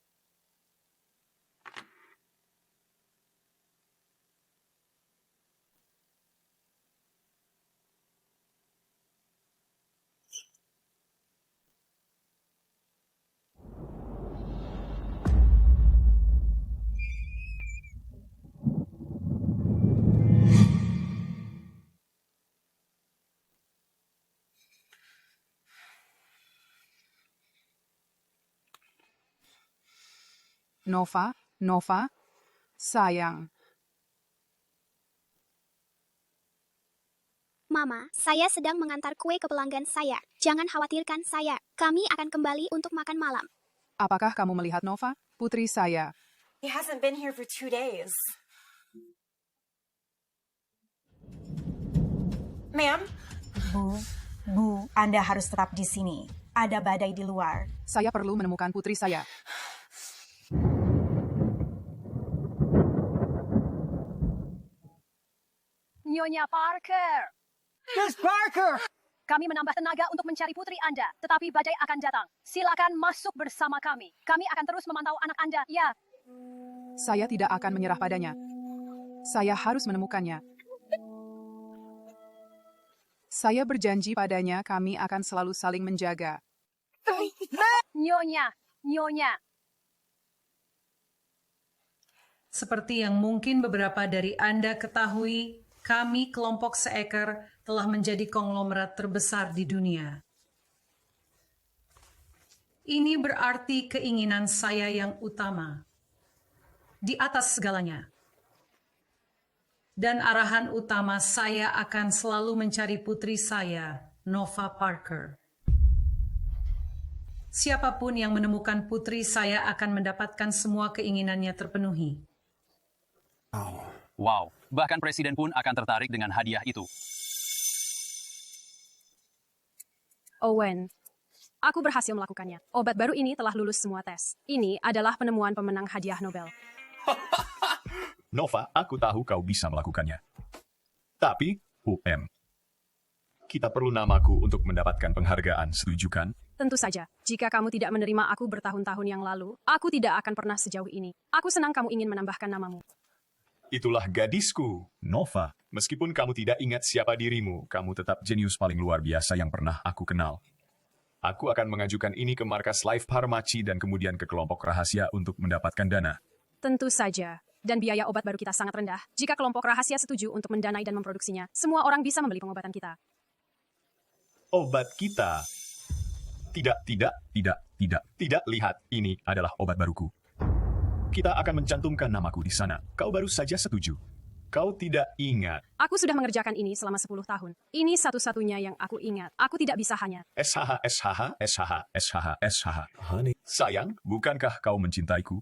Nova, sayang. Mama, saya sedang mengantar kue ke pelanggan saya. Jangan khawatirkan saya. Kami akan kembali untuk makan malam. Apakah kamu melihat Nova? Putri saya. He hasn't been here for 2 days. Ma'am? Bu, Anda harus tetap di sini. Ada badai di luar. Saya perlu menemukan putri saya. Nyonya Parker. Miss Parker! Kami menambah tenaga untuk mencari putri Anda, tetapi badai akan datang. Silakan masuk bersama kami. Kami akan terus memantau anak Anda, ya. Saya tidak akan menyerah padanya. Saya harus menemukannya. Saya berjanji padanya kami akan selalu saling menjaga. Nyonya. Seperti yang mungkin beberapa dari Anda ketahui, kami kelompok seekor telah menjadi konglomerat terbesar di dunia. Ini berarti keinginan saya yang utama, di atas segalanya. Dan arahan utama saya akan selalu mencari putri saya, Nova Parker. Siapapun yang menemukan putri saya akan mendapatkan semua keinginannya terpenuhi. Wow, bahkan presiden pun akan tertarik dengan hadiah itu. Owen, aku berhasil melakukannya. Obat baru ini telah lulus semua tes. Ini adalah penemuan pemenang hadiah Nobel. Nova, aku tahu kau bisa melakukannya. Tapi, kita perlu namaku untuk mendapatkan penghargaan, setuju kan? Tentu saja, jika kamu tidak menerima aku bertahun-tahun yang lalu, aku tidak akan pernah sejauh ini. Aku senang kamu ingin menambahkan namamu. Itulah gadisku, Nova. Meskipun kamu tidak ingat siapa dirimu, kamu tetap jenius paling luar biasa yang pernah aku kenal. Aku akan mengajukan ini ke markas Life Pharmacy dan kemudian ke kelompok rahasia untuk mendapatkan dana. Tentu saja. Dan biaya obat baru kita sangat rendah. Jika kelompok rahasia setuju untuk mendanai dan memproduksinya, semua orang bisa membeli pengobatan kita. Obat kita? Tidak. Lihat, ini adalah obat baruku. Kita akan mencantumkan namaku di sana. Kau baru saja setuju. Kau tidak ingat. Aku sudah mengerjakan ini selama 10 tahun. Ini satu-satunya yang aku ingat. Aku tidak bisa hanya... SHH. Honey. Sayang, bukankah kau mencintaiku?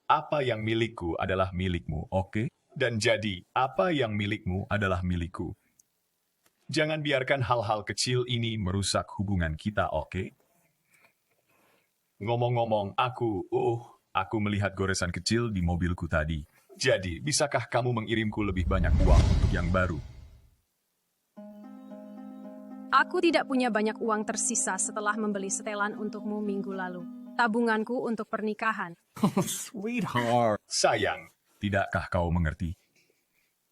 Apa yang milikku adalah milikmu, oke? Dan jadi, apa yang milikmu adalah milikku. Jangan biarkan hal-hal kecil ini merusak hubungan kita, oke? Ngomong-ngomong, aku melihat goresan kecil di mobilku tadi. Jadi, bisakah kamu mengirimku lebih banyak uang untuk yang baru? Aku tidak punya banyak uang tersisa setelah membeli setelan untukmu minggu lalu. Tabunganku untuk pernikahan. Sweetheart. Sayang, tidakkah kau mengerti?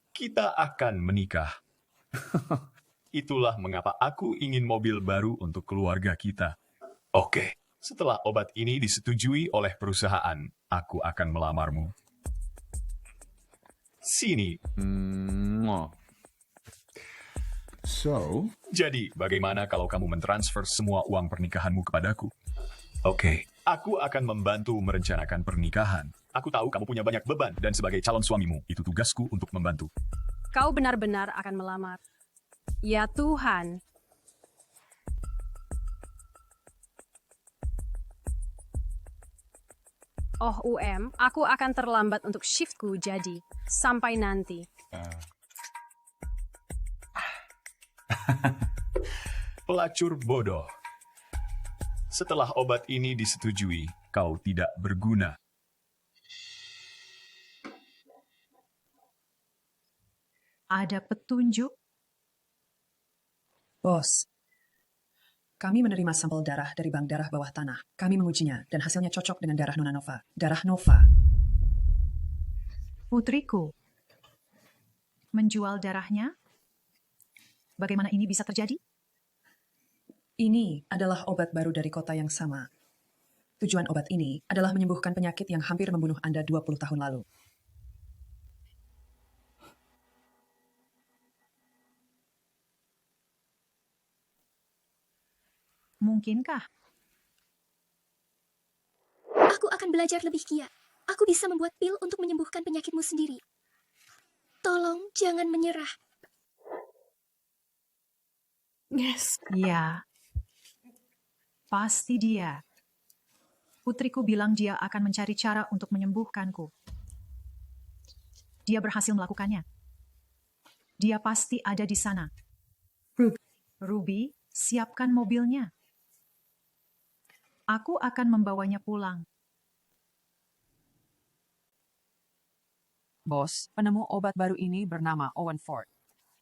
Kita akan menikah. Itulah mengapa aku ingin mobil baru untuk keluarga kita. Oke, setelah obat ini disetujui oleh perusahaan, aku akan melamarmu. Sini. Jadi, bagaimana kalau kamu mentransfer semua uang pernikahanmu kepadaku? Oke, aku akan membantu merencanakan pernikahan. Aku tahu kamu punya banyak beban, dan sebagai calon suamimu, itu tugasku untuk membantu. Kau benar-benar akan melamar. Ya Tuhan. Oh aku akan terlambat untuk shiftku jadi. Sampai nanti. Pelacur bodoh. Setelah obat ini disetujui, kau tidak berguna. Ada petunjuk? Bos, kami menerima sampel darah dari bank darah bawah tanah. Kami mengujinya dan hasilnya cocok dengan darah Nona Nova. Darah Nova. Putriku, menjual darahnya? Bagaimana ini bisa terjadi? Ini adalah obat baru dari kota yang sama. Tujuan obat ini adalah menyembuhkan penyakit yang hampir membunuh Anda 20 tahun lalu. Mungkinkah? Aku akan belajar lebih giat. Aku bisa membuat pil untuk menyembuhkan penyakitmu sendiri. Tolong jangan menyerah. Yes. Ya. Pasti dia. Putriku bilang dia akan mencari cara untuk menyembuhkanku. Dia berhasil melakukannya. Dia pasti ada di sana. Ruby, siapkan mobilnya. Aku akan membawanya pulang. Bos, penemu obat baru ini bernama Owen Ford.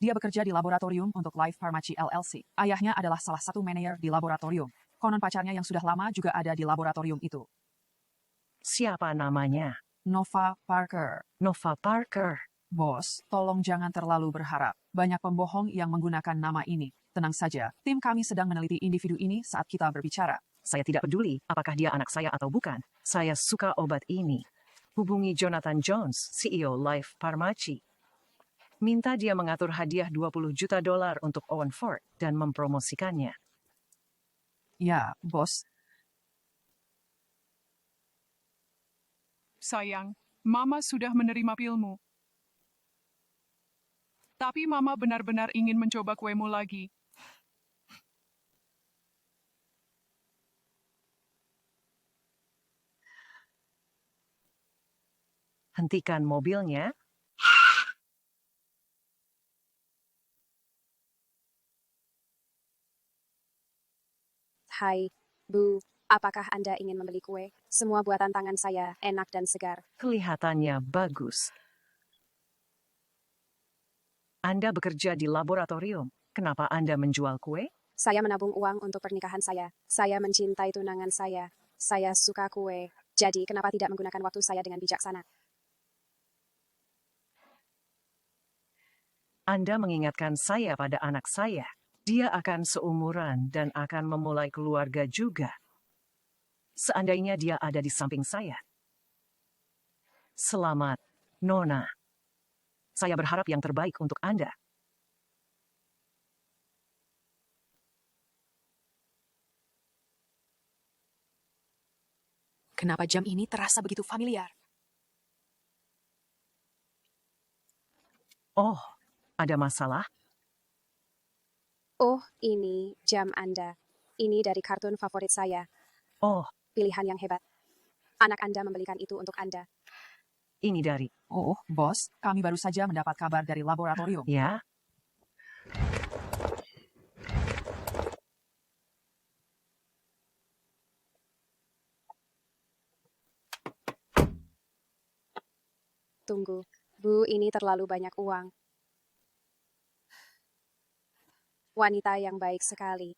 Dia bekerja di laboratorium untuk Life Pharmacy LLC. Ayahnya adalah salah satu manajer di laboratorium. Konon pacarnya yang sudah lama juga ada di laboratorium itu. Siapa namanya? Nova Parker. Nova Parker. Bos, tolong jangan terlalu berharap. Banyak pembohong yang menggunakan nama ini. Tenang saja, tim kami sedang meneliti individu ini saat kita berbicara. Saya tidak peduli apakah dia anak saya atau bukan. Saya suka obat ini. Hubungi Jonathan Jones, CEO Life Pharmacy. Minta dia mengatur hadiah $20 juta untuk Owen Ford dan mempromosikannya. Ya, bos. Sayang, Mama sudah menerima pilmu. Tapi Mama benar-benar ingin mencoba kuemu lagi. Hentikan mobilnya. Hai, Bu. Apakah Anda ingin membeli kue? Semua buatan tangan saya enak dan segar. Kelihatannya bagus. Anda bekerja di laboratorium. Kenapa Anda menjual kue? Saya menabung uang untuk pernikahan saya. Saya mencintai tunangan saya. Saya suka kue. Jadi, kenapa tidak menggunakan waktu saya dengan bijaksana? Anda mengingatkan saya pada anak saya. Dia akan seumuran dan akan memulai keluarga juga. Seandainya dia ada di samping saya. Selamat, Nona. Saya berharap yang terbaik untuk Anda. Kenapa jam ini terasa begitu familiar? Oh, ada masalah? Oh, ini jam Anda. Ini dari kartun favorit saya. Oh, Pilihan yang hebat. Anak Anda membelikan itu untuk Anda. ini dari... Oh, bos, kami baru saja mendapat kabar dari laboratorium. Ya? Tunggu. Bu, ini terlalu banyak uang. Wanita yang baik sekali.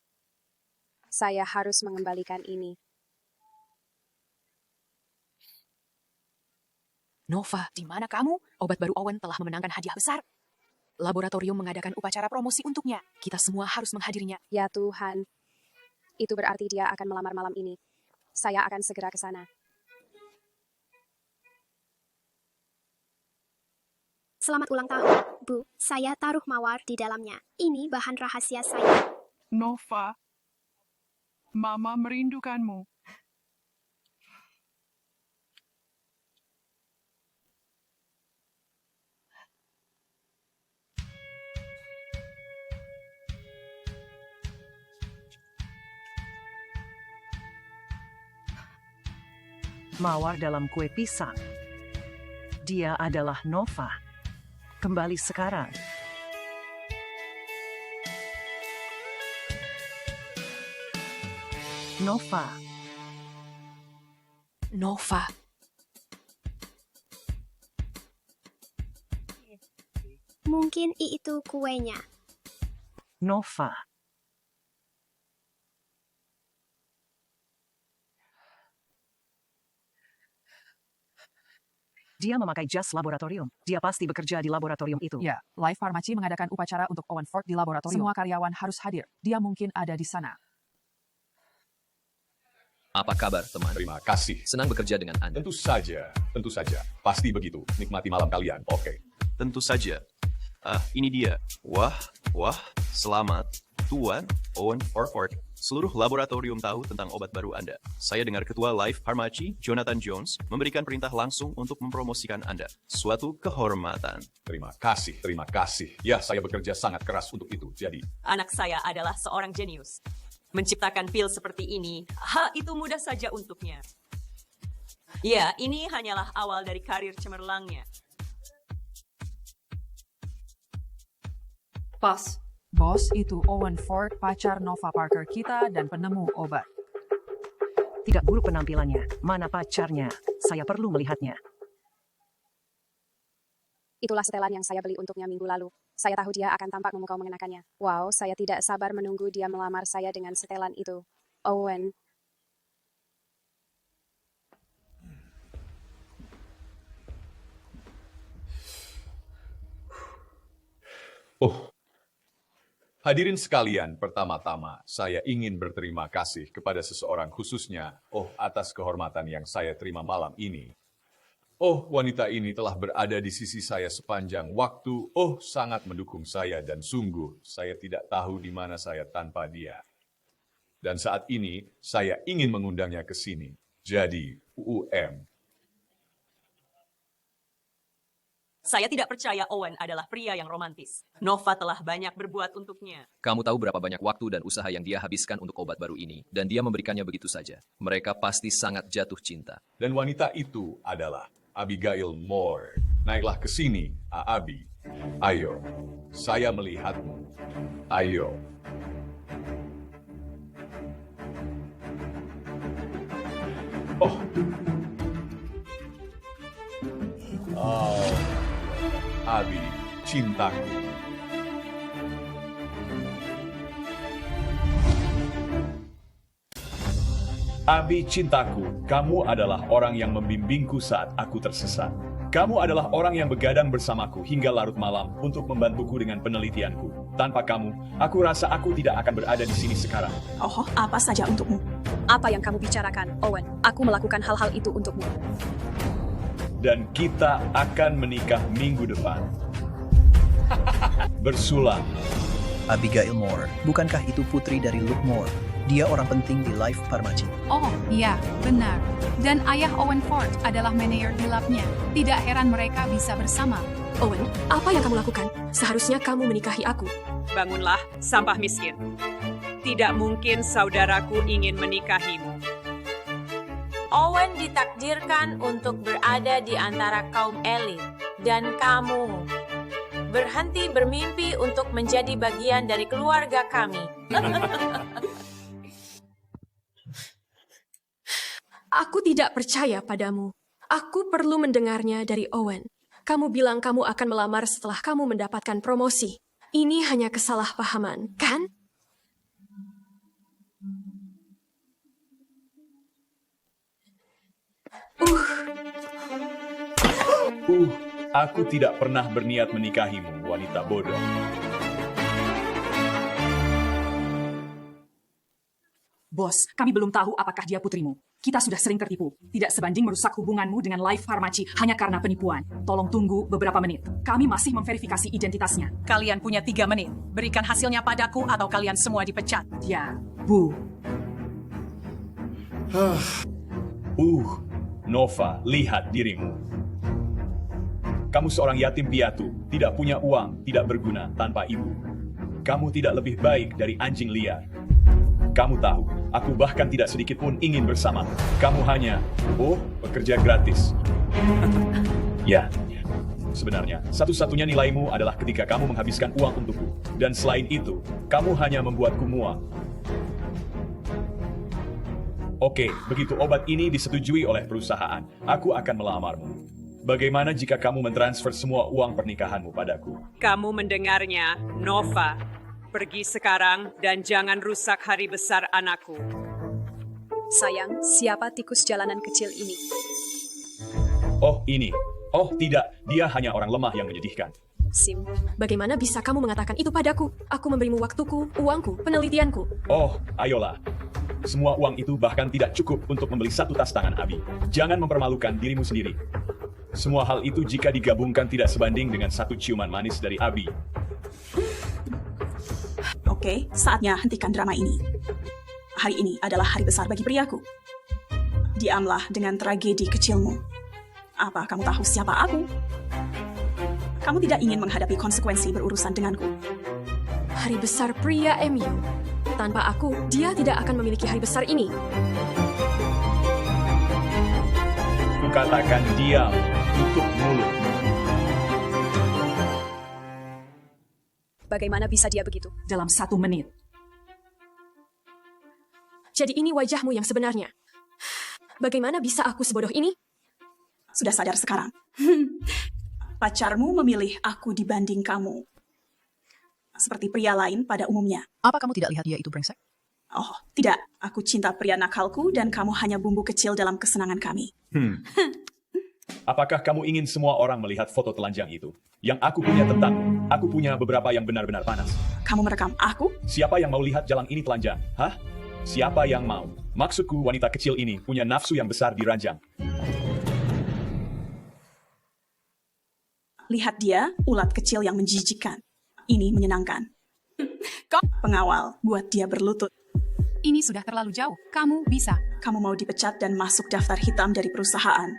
Saya harus mengembalikan ini. Nova, di mana kamu? Obat baru Owen telah memenangkan hadiah besar. Laboratorium mengadakan upacara promosi untuknya. Kita semua harus menghadirinya. Ya Tuhan, itu berarti dia akan melamar malam ini. Saya akan segera ke sana. Selamat ulang tahun, Bu. Saya taruh mawar di dalamnya. Ini bahan rahasia saya. Nova, Mama merindukanmu. Mawar dalam kue pisang. Dia adalah Nova. Kembali sekarang. Nova. Nova. Mungkin itu kuenya. Nova. Dia memakai jas laboratorium. Dia pasti bekerja di laboratorium itu. Ya, Life Pharmacy mengadakan upacara untuk Owen Ford di laboratorium. Semua karyawan harus hadir. Dia mungkin ada di sana. Apa kabar, teman? Terima kasih. Senang bekerja dengan Anda. Tentu saja. Pasti begitu. Nikmati malam kalian. Oke. Tentu saja. Ini dia. Wah, selamat. Tuan Owen Ford. Seluruh laboratorium tahu tentang obat baru Anda. Saya dengar Ketua Life Pharmacy, Jonathan Jones, memberikan perintah langsung untuk mempromosikan Anda. Suatu kehormatan. Terima kasih. Ya, saya bekerja sangat keras untuk itu. Jadi, anak saya adalah seorang jenius. Menciptakan pil seperti ini, itu mudah saja untuknya. Ya, ini hanyalah awal dari karir cemerlangnya. Bos, itu Owen Ford, pacar Nova Parker kita dan penemu obat. Tidak buruk penampilannya. Mana pacarnya? Saya perlu melihatnya. Itulah setelan yang saya beli untuknya minggu lalu. Saya tahu dia akan tampak memukau mengenakannya. Wow, saya tidak sabar menunggu dia melamar saya dengan setelan itu. Owen. Hadirin sekalian, pertama-tama saya ingin berterima kasih kepada seseorang khususnya, atas kehormatan yang saya terima malam ini. Wanita ini telah berada di sisi saya sepanjang waktu, sangat mendukung saya dan sungguh saya tidak tahu di mana saya tanpa dia. Dan saat ini saya ingin mengundangnya ke sini. Jadi, Saya tidak percaya Owen adalah pria yang romantis. Nova telah banyak berbuat untuknya. Kamu tahu berapa banyak waktu dan usaha yang dia habiskan untuk obat baru ini, dan dia memberikannya begitu saja. Mereka pasti sangat jatuh cinta. Dan wanita itu adalah Abigail Moore. Naiklah ke sini, Abi. Ayo, saya melihatmu. Ayo. Abi, cintaku. Abi, cintaku, kamu adalah orang yang membimbingku saat aku tersesat. Kamu adalah orang yang begadang bersamaku hingga larut malam untuk membantuku dengan penelitianku. Tanpa kamu, aku rasa aku tidak akan berada di sini sekarang. Apa saja untukmu? Apa yang kamu bicarakan, Owen? Aku melakukan hal-hal itu untukmu. Dan kita akan menikah minggu depan. Bersulam. Abigail Moore, bukankah itu putri dari Luke Moore? Dia orang penting di Life Pharmacy. Oh, iya, benar. Dan ayah Owen Ford adalah manajer di labnya. Tidak heran mereka bisa bersama. Owen, apa yang kamu lakukan? Seharusnya kamu menikahi aku. Bangunlah, sampah miskin. Tidak mungkin saudaraku ingin menikahimu. Owen ditakdirkan untuk berada di antara kaum elit, dan kamu berhenti bermimpi untuk menjadi bagian dari keluarga kami. Aku tidak percaya padamu. Aku perlu mendengarnya dari Owen. Kamu bilang kamu akan melamar setelah kamu mendapatkan promosi. Ini hanya kesalahpahaman, kan? Aku tidak pernah berniat menikahimu, wanita bodoh. Bos, kami belum tahu apakah dia putrimu. Kita sudah sering tertipu. Tidak sebanding merusak hubunganmu dengan Life Pharmacy hanya karena penipuan. Tolong tunggu beberapa menit. Kami masih memverifikasi identitasnya. Kalian punya 3 menit. Berikan hasilnya padaku atau kalian semua dipecat. Ya, Bu. Nova, lihat dirimu. Kamu seorang yatim piatu, tidak punya uang, tidak berguna, tanpa ibu. Kamu tidak lebih baik dari anjing liar. Kamu tahu, aku bahkan tidak sedikit pun ingin bersama. Kamu hanya, pekerja gratis. Ya, sebenarnya, satu-satunya nilaimu adalah ketika kamu menghabiskan uang untukku. Dan selain itu, kamu hanya membuatku muak. Oke, begitu obat ini disetujui oleh perusahaan, aku akan melamarmu. Bagaimana jika kamu mentransfer semua uang pernikahanmu padaku? Kamu mendengarnya, Nova. Pergi sekarang dan jangan rusak hari besar anakku. Sayang, siapa tikus jalanan kecil ini? Oh, ini. Oh, tidak. Dia hanya orang lemah yang menyedihkan. Sim, bagaimana bisa kamu mengatakan itu padaku? Aku memberimu waktuku, uangku, penelitianku. Oh, ayolah. Semua uang itu bahkan tidak cukup untuk membeli 1 tas tangan Abi. Jangan mempermalukan dirimu sendiri. Semua hal itu jika digabungkan tidak sebanding dengan 1 ciuman manis dari Abi. Oke, saatnya hentikan drama ini. Hari ini adalah hari besar bagi priaku. Diamlah dengan tragedi kecilmu. Apa kamu tahu siapa aku? Kamu tidak ingin menghadapi konsekuensi berurusan denganku. Hari besar pria MU. Tanpa aku, dia tidak akan memiliki hari besar ini. Kukatakan diam, tutup mulut. Bagaimana bisa dia begitu? Dalam 1 menit. Jadi ini wajahmu yang sebenarnya. Bagaimana bisa aku sebodoh ini? Sudah sadar sekarang. Pacarmu memilih aku dibanding kamu. Seperti pria lain pada umumnya. Apa kamu tidak lihat dia itu brengsek? Oh, tidak. Aku cinta pria nakalku dan kamu hanya bumbu kecil dalam kesenangan kami. Apakah kamu ingin semua orang melihat foto telanjang itu? Yang aku punya tentangmu, aku punya beberapa yang benar-benar panas. Kamu merekam aku? Siapa yang mau lihat jalan ini telanjang? Hah? Siapa yang mau? Maksudku wanita kecil ini punya nafsu yang besar di ranjang. Lihat dia, ulat kecil yang menjijikkan. Ini menyenangkan. Pengawal, buat dia berlutut. Ini sudah terlalu jauh. Kamu bisa. Kamu mau dipecat dan masuk daftar hitam dari perusahaan.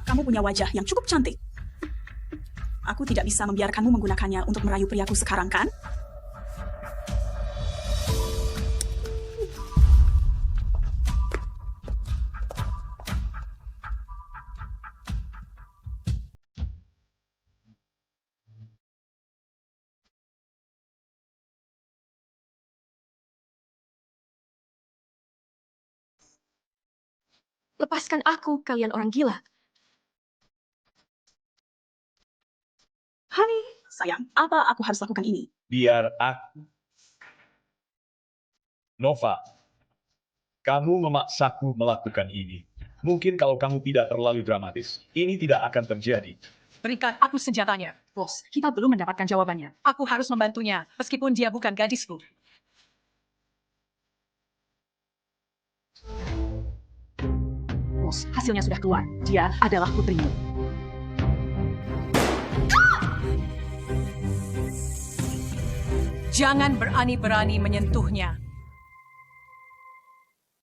Kamu punya wajah yang cukup cantik. Aku tidak bisa membiarkanmu menggunakannya untuk merayu priaku sekarang, kan? Lepaskan aku, kalian orang gila. Honey, sayang, apa aku harus lakukan ini? Biar aku... Nova, kamu memaksaku melakukan ini. Mungkin kalau kamu tidak terlalu dramatis, ini tidak akan terjadi. Berikan aku senjatanya. Bos, kita belum mendapatkan jawabannya. Aku harus membantunya, meskipun dia bukan gadisku. Bos, hasilnya sudah keluar. Dia adalah putrimu. Jangan berani-berani menyentuhnya.